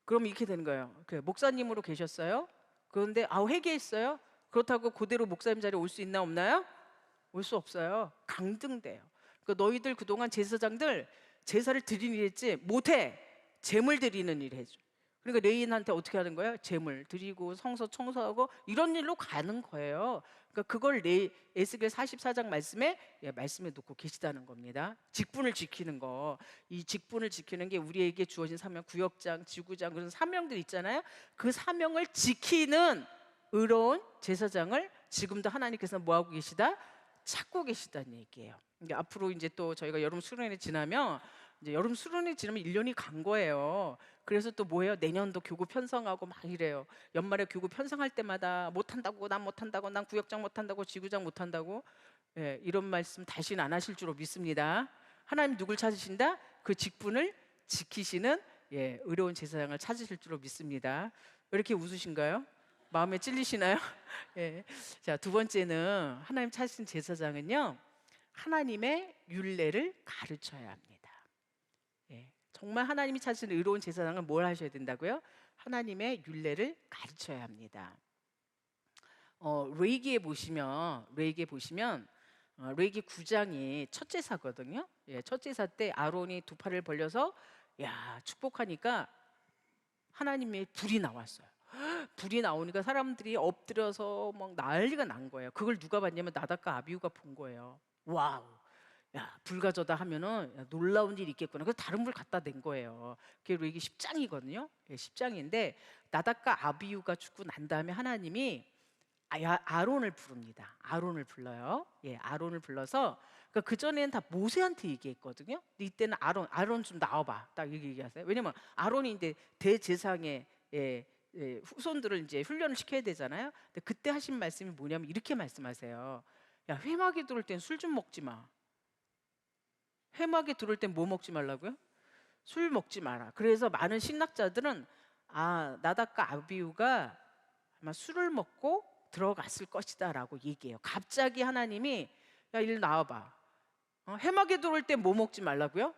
그럼 이렇게 되는 거예요. 목사님으로 계셨어요. 그런데 회개했어요. 그렇다고 그대로 목사님 자리에 올 수 있나 없나요? 올 수 없어요. 강등돼요. 그러니까 너희들 그동안 제사장들 제사를 드리는 일 했지 못해. 제물 드리는 일 해줘. 그러니까 레인한테 어떻게 하는 거예요? 제물 드리고 성소 청소하고 이런 일로 가는 거예요. 그러니까 그걸 에스겔 44장 말씀에 놓고 계시다는 겁니다. 직분을 지키는 거. 이 직분을 지키는 게 우리에게 주어진 사명, 구역장, 지구장 그런 사명들 있잖아요. 그 사명을 지키는 의로운 제사장을 지금도 하나님께서 뭐 하고 계시다? 찾고 계시다는 얘기예요. 그러니까 앞으로 이제 또 저희가 여름 수련회 지나면 이제 여름 수련회 지나면 1년이 간 거예요. 그래서 또 뭐예요? 내년도 교구 편성하고 막 이래요. 연말에 교구 편성할 때마다 못한다고, 난 못한다고, 난 구역장 못한다고, 지구장 못한다고. 이런 말씀 다시는 안 하실 줄로 믿습니다. 하나님 누굴 찾으신다? 그 직분을 지키시는 의로운 제사장을 찾으실 줄로 믿습니다. 왜 이렇게 웃으신가요? 마음에 찔리시나요? 자, 두 번째는 하나님 찾으신 제사장은요 하나님의 율례를 가르쳐야 합니다. 정말 하나님이 찾으신 의로운 제사장은 뭘 하셔야 된다고요? 하나님의 율례를 가르쳐야 합니다. 레위기에 보시면 레위기 9장이 첫 제사거든요. 첫 제사 때 아론이 두 팔을 벌려서 축복하니까 하나님의 불이 나왔어요. 불이 나오니까 사람들이 엎드려서 막 난리가 난 거예요. 그걸 누가 봤냐면 나답과 아비후가 본 거예요. 와우. 불 가져다 하면은 놀라운 일이 있겠구나. 그래서 다른 불 갖다 댄 거예요. 그게 레위기 10장이거든요. 10장인데 나답과 아비후가 죽고 난 다음에 하나님이 아론을 부릅니다. 아론을 불러요. 예, 아론을 불러서 그러니까 그 전에는 다 모세한테 얘기했거든요. 근데 이때는 아론 좀 나와봐. 딱 이렇게 얘기하세요. 왜냐면 아론이 이제 대제사장의 후손들을 이제 훈련을 시켜야 되잖아요. 근데 그때 하신 말씀이 뭐냐면 이렇게 말씀하세요. 야, 회막에 들어올 땐 술 좀 먹지 마. 회막에 들어올 땐 뭐 먹지 말라고요? 술 먹지 마라. 그래서 많은 신학자들은 나답과 아비후가 아마 술을 먹고 들어갔을 것이다라고 얘기해요. 갑자기 하나님이 야, 일 나와봐. 해막에 들어올 때 뭐 먹지 말라고요?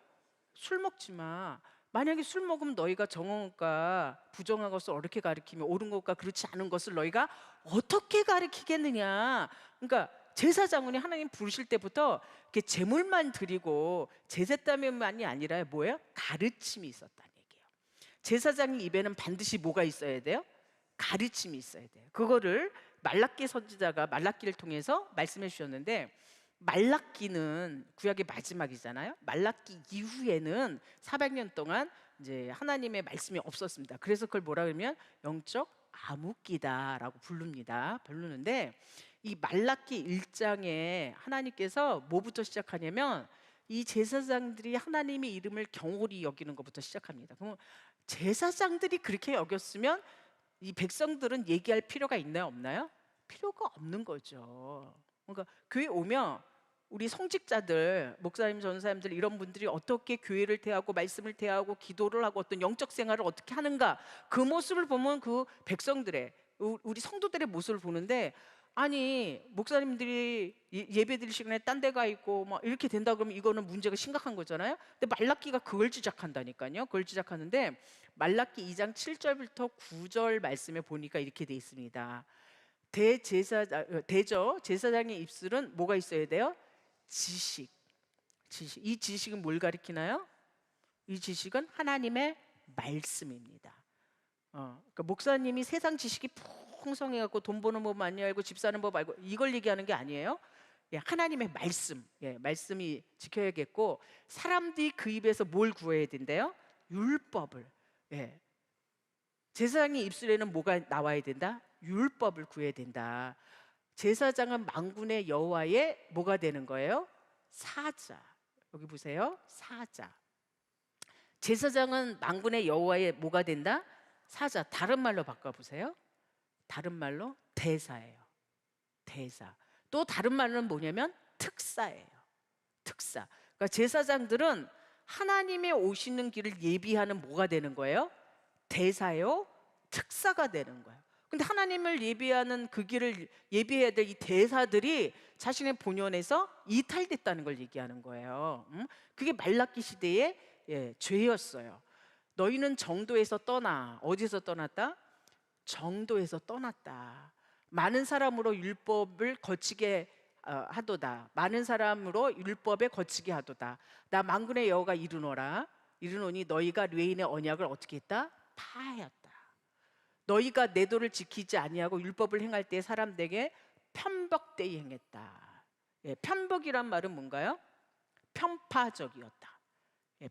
술 먹지 마. 만약에 술 먹으면 너희가 정한 것과 부정한 것을 어떻게 가리키며 옳은 것과 그렇지 않은 것을 너희가 어떻게 가리키겠느냐. 그러니까 제사장군이 하나님 부르실 때부터 이렇게 제물만 드리고 제사다면만이 아니라 뭐예요? 가르침이 있었다는 얘기예요. 제사장의 입에는 반드시 뭐가 있어야 돼요? 가르침이 있어야 돼요. 그거를 말라기 선지자가 말라기를 통해서 말씀해 주셨는데, 말라기는 구약의 마지막이잖아요. 말라기 이후에는 400년 동안 이제 하나님의 말씀이 없었습니다. 그래서 그걸 뭐라 그러면 영적 암흑기다라고 부르는데, 이 말라기 1장에 하나님께서 뭐부터 시작하냐면 이 제사장들이 하나님의 이름을 경홀히 여기는 것부터 시작합니다. 그럼 제사장들이 그렇게 여겼으면 이 백성들은 얘기할 필요가 있나요, 없나요? 필요가 없는 거죠. 그러니까 교회 오면 우리 성직자들, 목사님, 전사님들 이런 분들이 어떻게 교회를 대하고 말씀을 대하고 기도를 하고 어떤 영적 생활을 어떻게 하는가, 그 모습을 보면 그 백성들의, 우리 성도들의 모습을 보는데, 아니 목사님들이 예배 드릴 시간에 딴 데 가 있고 막 이렇게 된다 그러면 이거는 문제가 심각한 거잖아요. 근데 말라기가 그걸 지적한다니까요. 그걸 지적하는데 말라기 2장 7절부터 9절 말씀에 보니까 이렇게 돼 있습니다. 제사장의 입술은 뭐가 있어야 돼요? 지식. 이 지식은 뭘 가리키나요? 이 지식은 하나님의 말씀입니다. 그러니까 목사님이 세상 지식이 풍성해갖고 돈 버는 법 많이 알고 집 사는 법 알고 이걸 얘기하는 게 아니에요. 하나님의 말씀, 말씀이 지켜야겠고, 사람들이 그 입에서 뭘 구해야 된대요? 율법을. 제사장의 입술에는 뭐가 나와야 된다? 율법을 구해야 된다. 제사장은 만군의 여호와의 뭐가 되는 거예요? 사자. 여기 보세요. 사자. 제사장은 만군의 여호와의 뭐가 된다? 사자. 다른 말로 바꿔보세요. 다른 말로 대사예요. 대사. 또 다른 말은 뭐냐면 특사예요. 특사. 그러니까 제사장들은 하나님의 오시는 길을 예비하는 뭐가 되는 거예요? 대사요, 특사가 되는 거예요. 근데 하나님을 예비하는 그 길을 예비해야 될 이 대사들이 자신의 본연에서 이탈됐다는 걸 얘기하는 거예요. 그게 말라기 시대의 죄였어요. 너희는 정도에서 떠나. 어디서 떠났다? 정도에서 떠났다. 많은 사람으로 율법을 거치게 하도다. 많은 사람으로 율법에 거치게 하도다. 나 만군의 여호가 이르노니 너희가 레인의 언약을 어떻게 했다? 파하였다. 너희가 내 도를 지키지 아니하고 율법을 행할 때 사람들에게 편벽되이 행했다. 편벽이란 말은 뭔가요? 편파적이었다.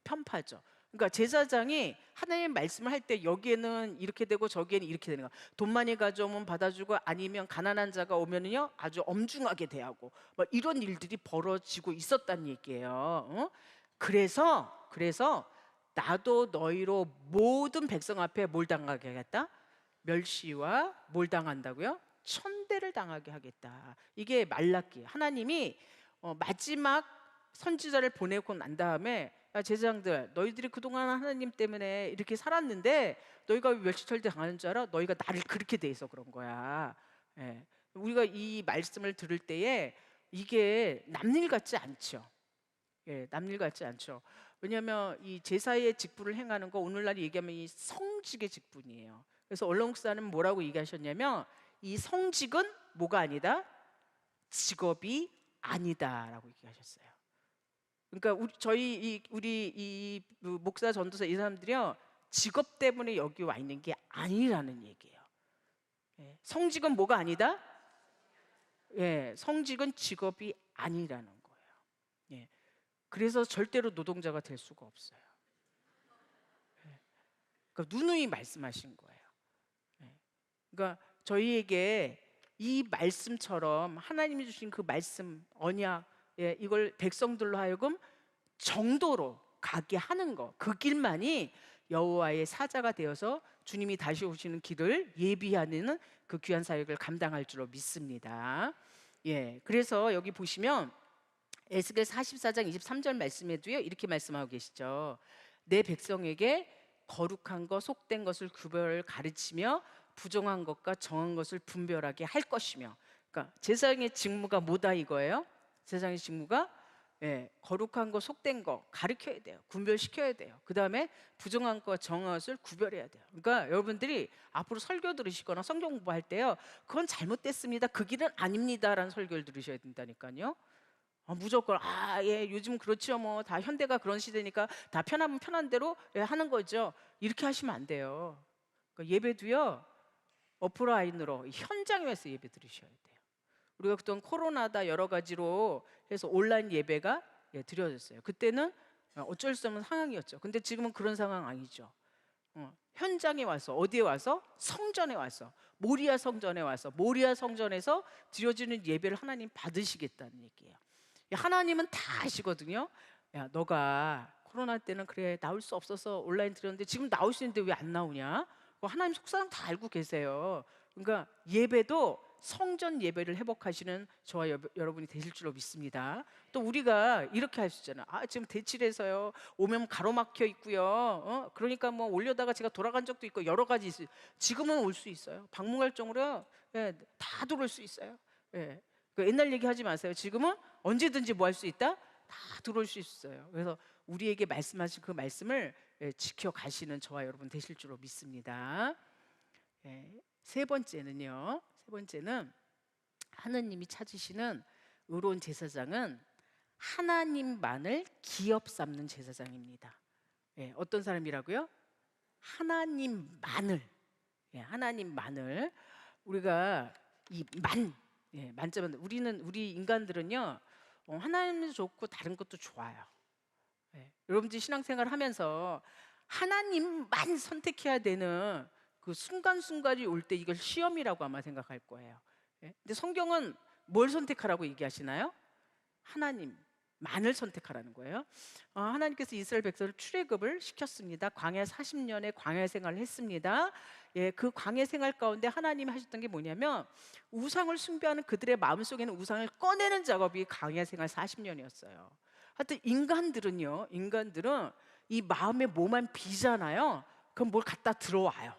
편파적. 그러니까 제사장이 하나님의 말씀을 할 때 여기에는 이렇게 되고 저기에는 이렇게 되는 거야. 돈 많이 가져오면 받아주고 아니면 가난한 자가 오면은요 아주 엄중하게 대하고 막 이런 일들이 벌어지고 있었다는 얘기예요. 그래서 나도 너희로 모든 백성 앞에 뭘 당하게 하겠다? 멸시와 뭘 당한다고요? 천대를 당하게 하겠다. 이게 말라기. 하나님이 마지막 선지자를 보내고 난 다음에, 야 제사장들, 너희들이 그동안 하나님 때문에 이렇게 살았는데 너희가 왜 멸시철대 당하는 줄 알아? 너희가 나를 그렇게 대해서 그런 거야. 우리가 이 말씀을 들을 때에 이게 남일 같지 않죠. 남일 같지 않죠. 왜냐하면 이 제사의 직분을 행하는 거 오늘날 얘기하면 이 성직의 직분이에요. 그래서 얼렁 목사는 뭐라고 얘기하셨냐면 이 성직은 뭐가 아니다? 직업이 아니다라고 얘기하셨어요. 그러니까 우리 이 목사 전도사 이 사람들이요 직업 때문에 여기 와 있는 게 아니라는 얘기예요. 성직은 뭐가 아니다? 성직은 직업이 아니라는 거예요. 그래서 절대로 노동자가 될 수가 없어요. 그러니까 누누이 말씀하신 거예요. 그러니까 저희에게 이 말씀처럼 하나님이 주신 그 말씀 언약, 이걸 백성들로 하여금 정도로 가게 하는 거, 그 길만이 여호와의 사자가 되어서 주님이 다시 오시는 길을 예비하는 그 귀한 사역을 감당할 줄로 믿습니다. 그래서 여기 보시면 에스겔 44장 23절 말씀에도요, 이렇게 말씀하고 계시죠. 내 백성에게 거룩한 것, 속된 것을 구별 가르치며 부정한 것과 정한 것을 분별하게 할 것이며. 그러니까 제사장의 직무가 뭐다 이거예요? 제사장의 직무가 거룩한 거, 속된 거 가르쳐야 돼요. 분별시켜야 돼요. 그 다음에 부정한 거, 정한 것을 구별해야 돼요. 그러니까 여러분들이 앞으로 설교 들으시거나 성경 공부할 때요, 그건 잘못됐습니다, 그 길은 아닙니다라는 설교를 들으셔야 된다니까요. 무조건 요즘 그렇죠, 뭐 다 현대가 그런 시대니까 다 편하면 편한 대로 하는 거죠, 이렇게 하시면 안 돼요. 그러니까 예배도요, 오프라인으로 현장에 와서 예배 드리셔야 돼요. 우리가 그동안 코로나다 여러 가지로 해서 온라인 예배가 드려졌어요. 그때는 어쩔 수 없는 상황이었죠. 근데 지금은 그런 상황 아니죠. 현장에 와서, 어디에 와서? 성전에 와서, 모리아 성전에 와서, 모리아 성전에서 드려지는 예배를 하나님 받으시겠다는 얘기예요. 하나님은 다 아시거든요. 야, 너가 코로나 때는 그래 나올 수 없어서 온라인 드렸는데 지금 나올 수 있는데 왜 안 나오냐? 하나님 속사정 다 알고 계세요. 그러니까 예배도 성전 예배를 회복하시는 저와 여러분이 되실 줄로 믿습니다. 또 우리가 이렇게 할 수 있잖아요. 지금 대치해서요 오면 가로막혀 있고요. 그러니까 뭐 올려다가 제가 돌아간 적도 있고 여러 가지 있어요. 지금은 올 수 있어요. 방문할 정도로 다 들어올 수 있어요. 그 옛날 얘기하지 마세요. 지금은 언제든지 뭐 할 수 있다? 다 들어올 수 있어요. 그래서 우리에게 말씀하신 그 말씀을 지켜가시는 저와 여러분 되실 줄로 믿습니다. 세 번째는요, 하느님이 찾으시는 의로운 제사장은 하나님만을 기업 삼는 제사장입니다. 어떤 사람이라고요? 하나님만을. 하나님만을. 우리가 이 만점은 우리 인간들은요, 하나님도 좋고 다른 것도 좋아요. 여러분들이 신앙생활 하면서 하나님만 선택해야 되는 그 순간순간이 올 때 이걸 시험이라고 아마 생각할 거예요. 근데 성경은 뭘 선택하라고 얘기하시나요? 하나님만을 선택하라는 거예요. 하나님께서 이스라엘 백성을 출애굽을 시켰습니다. 광야 40년의 광야 생활을 했습니다. 그 광야 생활 가운데 하나님이 하셨던 게 뭐냐면 우상을 숭배하는 그들의 마음속에는 우상을 꺼내는 작업이 광야 생활 40년이었어요. 하여튼 인간들은 이 마음에 뭐만 비잖아요. 그럼 뭘 갖다 들어와요.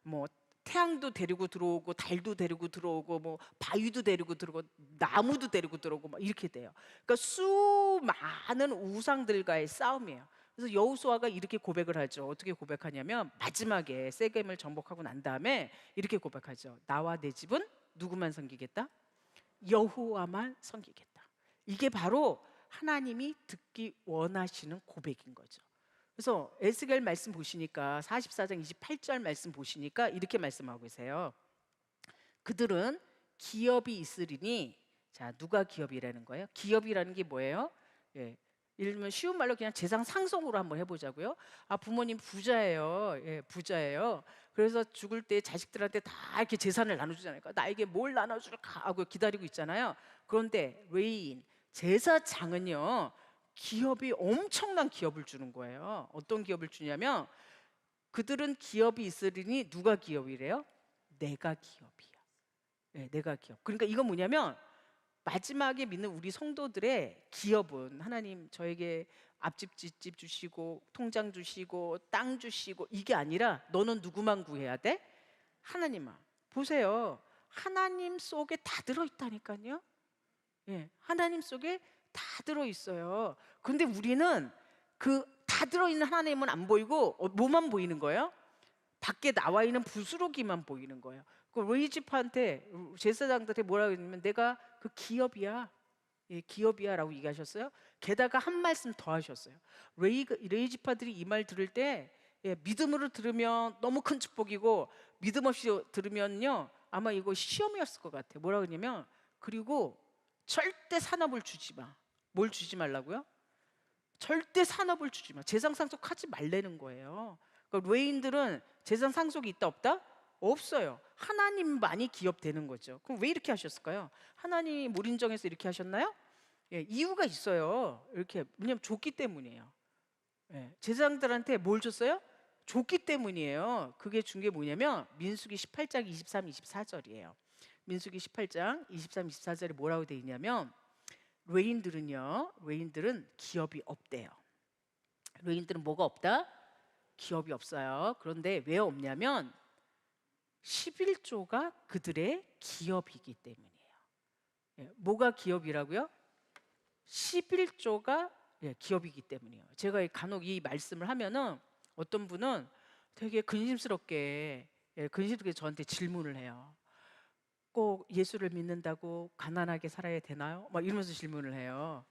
뭐 태양도 데리고 들어오고 달도 데리고 들어오고 뭐 바위도 데리고 들어오고 나무도 데리고 들어오고 막 이렇게 돼요. 그러니까 수많은 우상들과의 싸움이에요. 그래서 여호수아가 이렇게 고백을 하죠. 어떻게 고백하냐면 마지막에 세겜을 정복하고 난 다음에 이렇게 고백하죠. 나와 내 집은 누구만 섬기겠다? 여호와만 섬기겠다. 이게 바로 하나님이 듣기 원하시는 고백인 거죠. 그래서 에스겔 말씀 보시니까 44장 28절 말씀 보시니까 이렇게 말씀하고 계세요. 그들은 기업이 있으리니. 자, 누가 기업이라는 거예요? 기업이라는 게 뭐예요? 예를 들면 쉬운 말로 그냥 재산 상속으로 한번 해보자고요. 부모님 부자예요. 부자예요. 그래서 죽을 때 자식들한테 다 이렇게 재산을 나눠주잖아요. 그러니까 나에게 뭘 나눠줄까 하고 기다리고 있잖아요. 그런데 레인 제사장은요, 기업이 엄청난 기업을 주는 거예요. 어떤 기업을 주냐면 그들은 기업이 있으리니. 누가 기업이래요? 내가 기업이야. 내가 기업. 그러니까 이건 뭐냐면 마지막에 믿는 우리 성도들의 기업은 하나님 저에게 앞집 뒷집 주시고 통장 주시고 땅 주시고 이게 아니라 너는 누구만 구해야 돼? 하나님만. 보세요. 하나님 속에 다 들어있다니까요. 하나님 속에 다 들어있어요. 근데 우리는 그 다 들어있는 하나님은 안 보이고 뭐만 보이는 거예요? 밖에 나와 있는 부스러기만 보이는 거예요. 그 레이지파한테, 제사장들한테 뭐라고 했냐면 내가 그 기업이야. 기업이야 라고 얘기하셨어요. 게다가 한 말씀 더 하셨어요. 레이지파들이 이 말 들을 때 믿음으로 들으면 너무 큰 축복이고 믿음 없이 들으면요 아마 이거 시험이었을 것 같아요. 뭐라고 했냐면 그리고 절대 산업을 주지 마. 뭘 주지 말라고요? 절대 산업을 주지 마. 재산 상속하지 말라는 거예요. 그러니까 레인들은 재산 상속이 있다 없다? 없어요. 하나님만이 기업되는 거죠. 그럼 왜 이렇게 하셨을까요? 하나님 물 인정해서 이렇게 하셨나요? 예, 이유가 있어요. 이렇게 왜냐면 줬기 때문이에요. 예, 제사장들한테 뭘 줬어요? 줬기 때문이에요. 그게 준 게 뭐냐면 민수기 18장 23, 24절이에요. 민수기 18장 23, 24절에 뭐라고 돼 있냐면 레인들은 기업이 없대요. 레인들은 뭐가 없다? 기업이 없어요. 그런데 왜 없냐면 11조가 그들의 기업이기 때문이에요. 예, 뭐가 기업이라고요? 11조가 기업이기 때문이에요. 제가 간혹 이 말씀을 하면은 어떤 분은 되게 근심스럽게 저한테 질문을 해요. 꼭 예수를 믿는다고 가난하게 살아야 되나요? 막 이러면서 질문을 해요.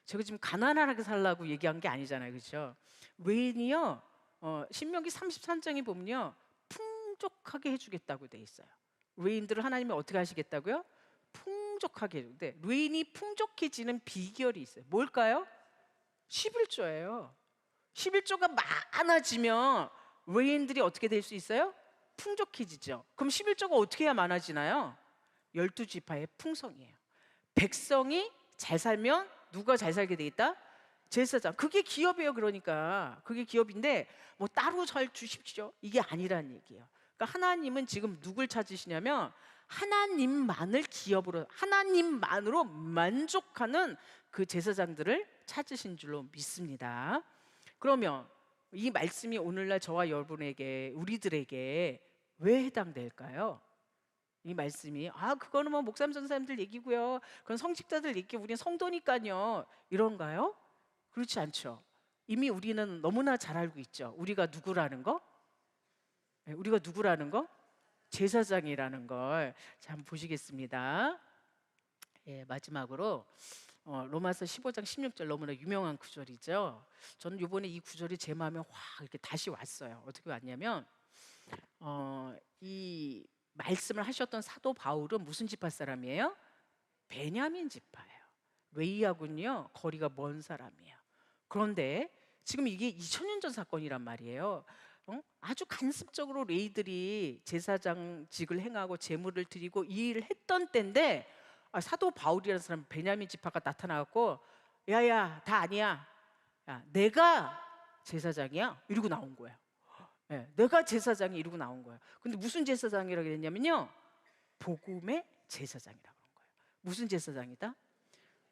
제가 지금 가난하게 살라고 얘기한 게 아니잖아요, 그렇죠? 외인이요, 신명기 33장에 보면요, 풍족하게 해주겠다고 돼 있어요. 외인들을 하나님이 어떻게 하시겠다고요? 풍족하게 해주는데 외인이 풍족해지는 비결이 있어요. 뭘까요? 11조예요. 11조가 많아지면 외인들이 어떻게 될 수 있어요? 풍족해지죠. 그럼 11조가 어떻게 해야 많아지나요? 12지파의 풍성이에요. 백성이 잘 살면 누가 잘 살게 돼 있다? 제사장. 그게 기업이에요. 그러니까 그게 기업인데 뭐 따로 잘 주십시오 이게 아니란 얘기예요. 그러니까 하나님은 지금 누굴 찾으시냐면 하나님만을 기업으로, 하나님만으로 만족하는 그 제사장들을 찾으신 줄로 믿습니다. 그러면 이 말씀이 오늘날 저와 여러분에게, 우리들에게 왜 해당될까요? 이 말씀이 그거는 뭐 목사님 전사님들 얘기고요, 그건 성직자들 얘기, 우리는 성도니까요, 이런가요? 그렇지 않죠. 이미 우리는 너무나 잘 알고 있죠. 우리가 누구라는 거? 우리가 누구라는 거? 제사장이라는 걸. 자, 한번 보시겠습니다. 예, 마지막으로 로마서 15장 16절, 너무나 유명한 구절이죠. 저는 이번에 이 구절이 제 마음에 확 이렇게 다시 왔어요. 어떻게 왔냐면 이 말씀을 하셨던 사도 바울은 무슨 지파 사람이에요? 베냐민 지파예요. 레이하고는요 거리가 먼 사람이에요. 그런데 지금 이게 2000년 전 사건이란 말이에요. 아주 간습적으로 레이들이 제사장직을 행하고 제물을 드리고 이 일을 했던 때인데 사도 바울이라는 사람, 베냐민 지파가 나타나갖고 야야 다 아니야, 야, 내가 제사장이야 이러고 나온 거예요. 예, 내가 제사장이 이러고 나온 거예요. 근데 무슨 제사장이라고 했냐면요, 복음의 제사장이라고 그런 거예요. 무슨 제사장이다?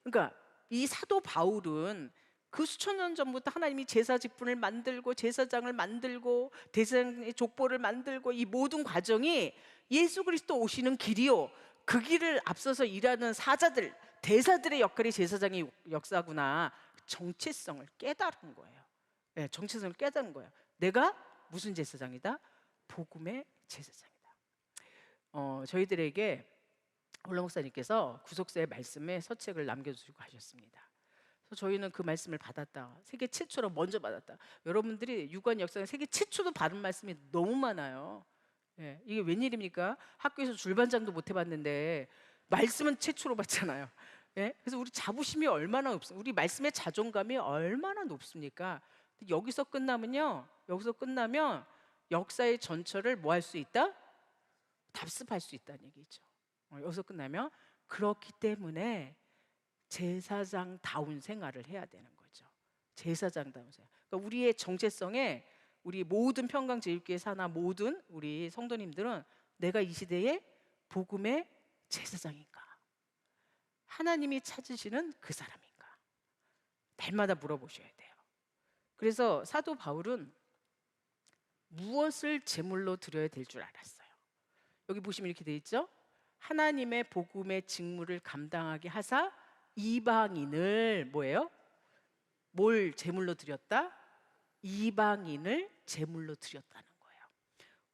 그러니까 이 사도 바울은 그 수천 년 전부터 하나님이 제사 직분을 만들고 제사장을 만들고 대제사장의 족보를 만들고 이 모든 과정이 예수 그리스도 오시는 길이요, 그 길을 앞서서 일하는 사자들, 대사들의 역할이 제사장의 역사구나, 정체성을 깨달은 거예요. 네, 정체성을 깨달은 거예요. 내가 무슨 제사장이다? 복음의 제사장이다. 저희들에게 홀라 목사님께서 구속사의 말씀에 서책을 남겨주시고 하셨습니다. 그래서 저희는 그 말씀을 받았다. 세계 최초로 먼저 받았다. 여러분들이 유관 역사는 세계 최초로 받은 말씀이 너무 많아요. 예, 이게 웬일입니까? 학교에서 줄반장도 못 해봤는데 말씀은 최초로 받잖아요. 예? 그래서 우리 자부심이 얼마나 높습니까? 우리 말씀의 자존감이 얼마나 높습니까? 여기서 끝나면 역사의 전철을 뭐 할 수 있다? 답습할 수 있다는 얘기죠. 여기서 끝나면. 그렇기 때문에 제사장다운 생활을 해야 되는 거죠. 제사장다운 생활. 그러니까 우리의 정체성에, 우리 모든 평강제일교회 사나 모든 우리 성도님들은 내가 이 시대의 복음의 제사장인가? 하나님이 찾으시는 그 사람인가? 날마다 물어보셔야 돼요. 그래서 사도 바울은 무엇을 제물로 드려야 될 줄 알았어요. 여기 보시면 이렇게 돼 있죠. 하나님의 복음의 직무를 감당하게 하사 이방인을 뭐예요? 뭘 제물로 드렸다? 이방인을 제물로 드렸다는 거예요.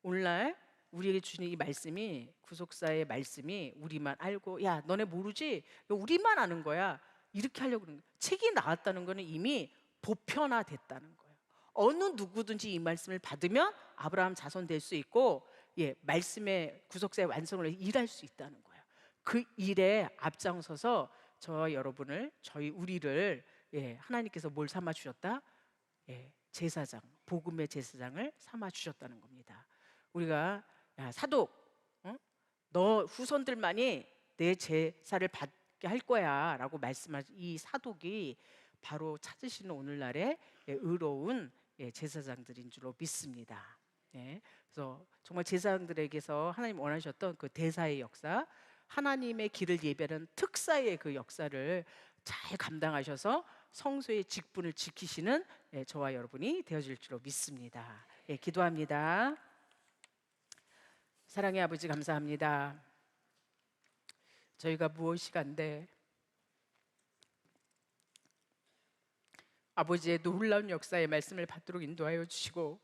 오늘날 우리에게 주시는 이 말씀이, 구속사의 말씀이 우리만 알고, 야 너네 모르지? 우리만 아는 거야, 이렇게 하려고 그러는 거예요. 책이 나왔다는 거는 이미 보편화됐다는 거예요. 어느 누구든지 이 말씀을 받으면 아브라함 자손 될 수 있고, 말씀의 구속사의 완성을 일할 수 있다는 거예요. 그 일에 앞장서서 저와 여러분을, 우리를 하나님께서 뭘 삼아 주셨다? 제사장, 복음의 제사장을 삼아 주셨다는 겁니다. 우리가 야 사독, 응? 너 후손들만이 내 제사를 받게 할 거야라고 말씀하신 이 사독이 바로 찾으시는 오늘날의 의로운 제사장들인 줄로 믿습니다. 예, 그래서 정말 제사장들에게서 하나님 원하셨던 그 대사의 역사, 하나님의 길을 예배하는 특사의 그 역사를 잘 감당하셔서 성소의 직분을 지키시는 저와 여러분이 되어질 줄로 믿습니다. 기도합니다. 사랑의 아버지 감사합니다. 저희가 무엇이 간데 아버지의 놀라운 역사의 말씀을 받도록 인도하여 주시고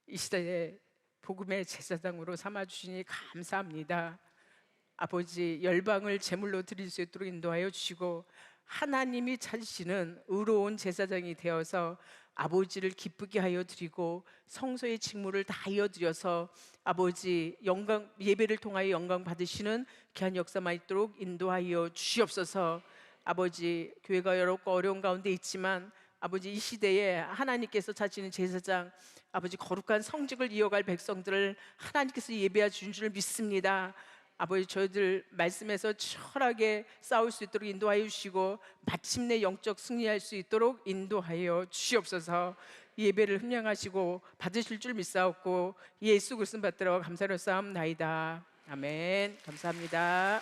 이 시대에 복음의 제사장으로 삼아 주시니 감사합니다. 아버지 열방을 제물로 드릴 수 있도록 인도하여 주시고 하나님이 찾으시는 의로운 제사장이 되어서 아버지를 기쁘게 하여 드리고 성소의 직무를 다 이어드려서 아버지 영광 예배를 통하여 영광 받으시는 귀한 역사만 있도록 인도하여 주시옵소서. 아버지 교회가 여러 어려운 가운데 있지만 아버지 이 시대에 하나님께서 찾으시는 제사장 아버지 거룩한 성직을 이어갈 백성들을 하나님께서 예배해 주신 줄 믿습니다. 아버지 저희들 말씀에서 철하게 싸울 수 있도록 인도하여 주시고 마침내 영적 승리할 수 있도록 인도하여 주시옵소서. 예배를 흠령하시고 받으실 줄 믿사옵고 예수 그리스도 받들어 감사로 싸움나이다. 아멘. 감사합니다.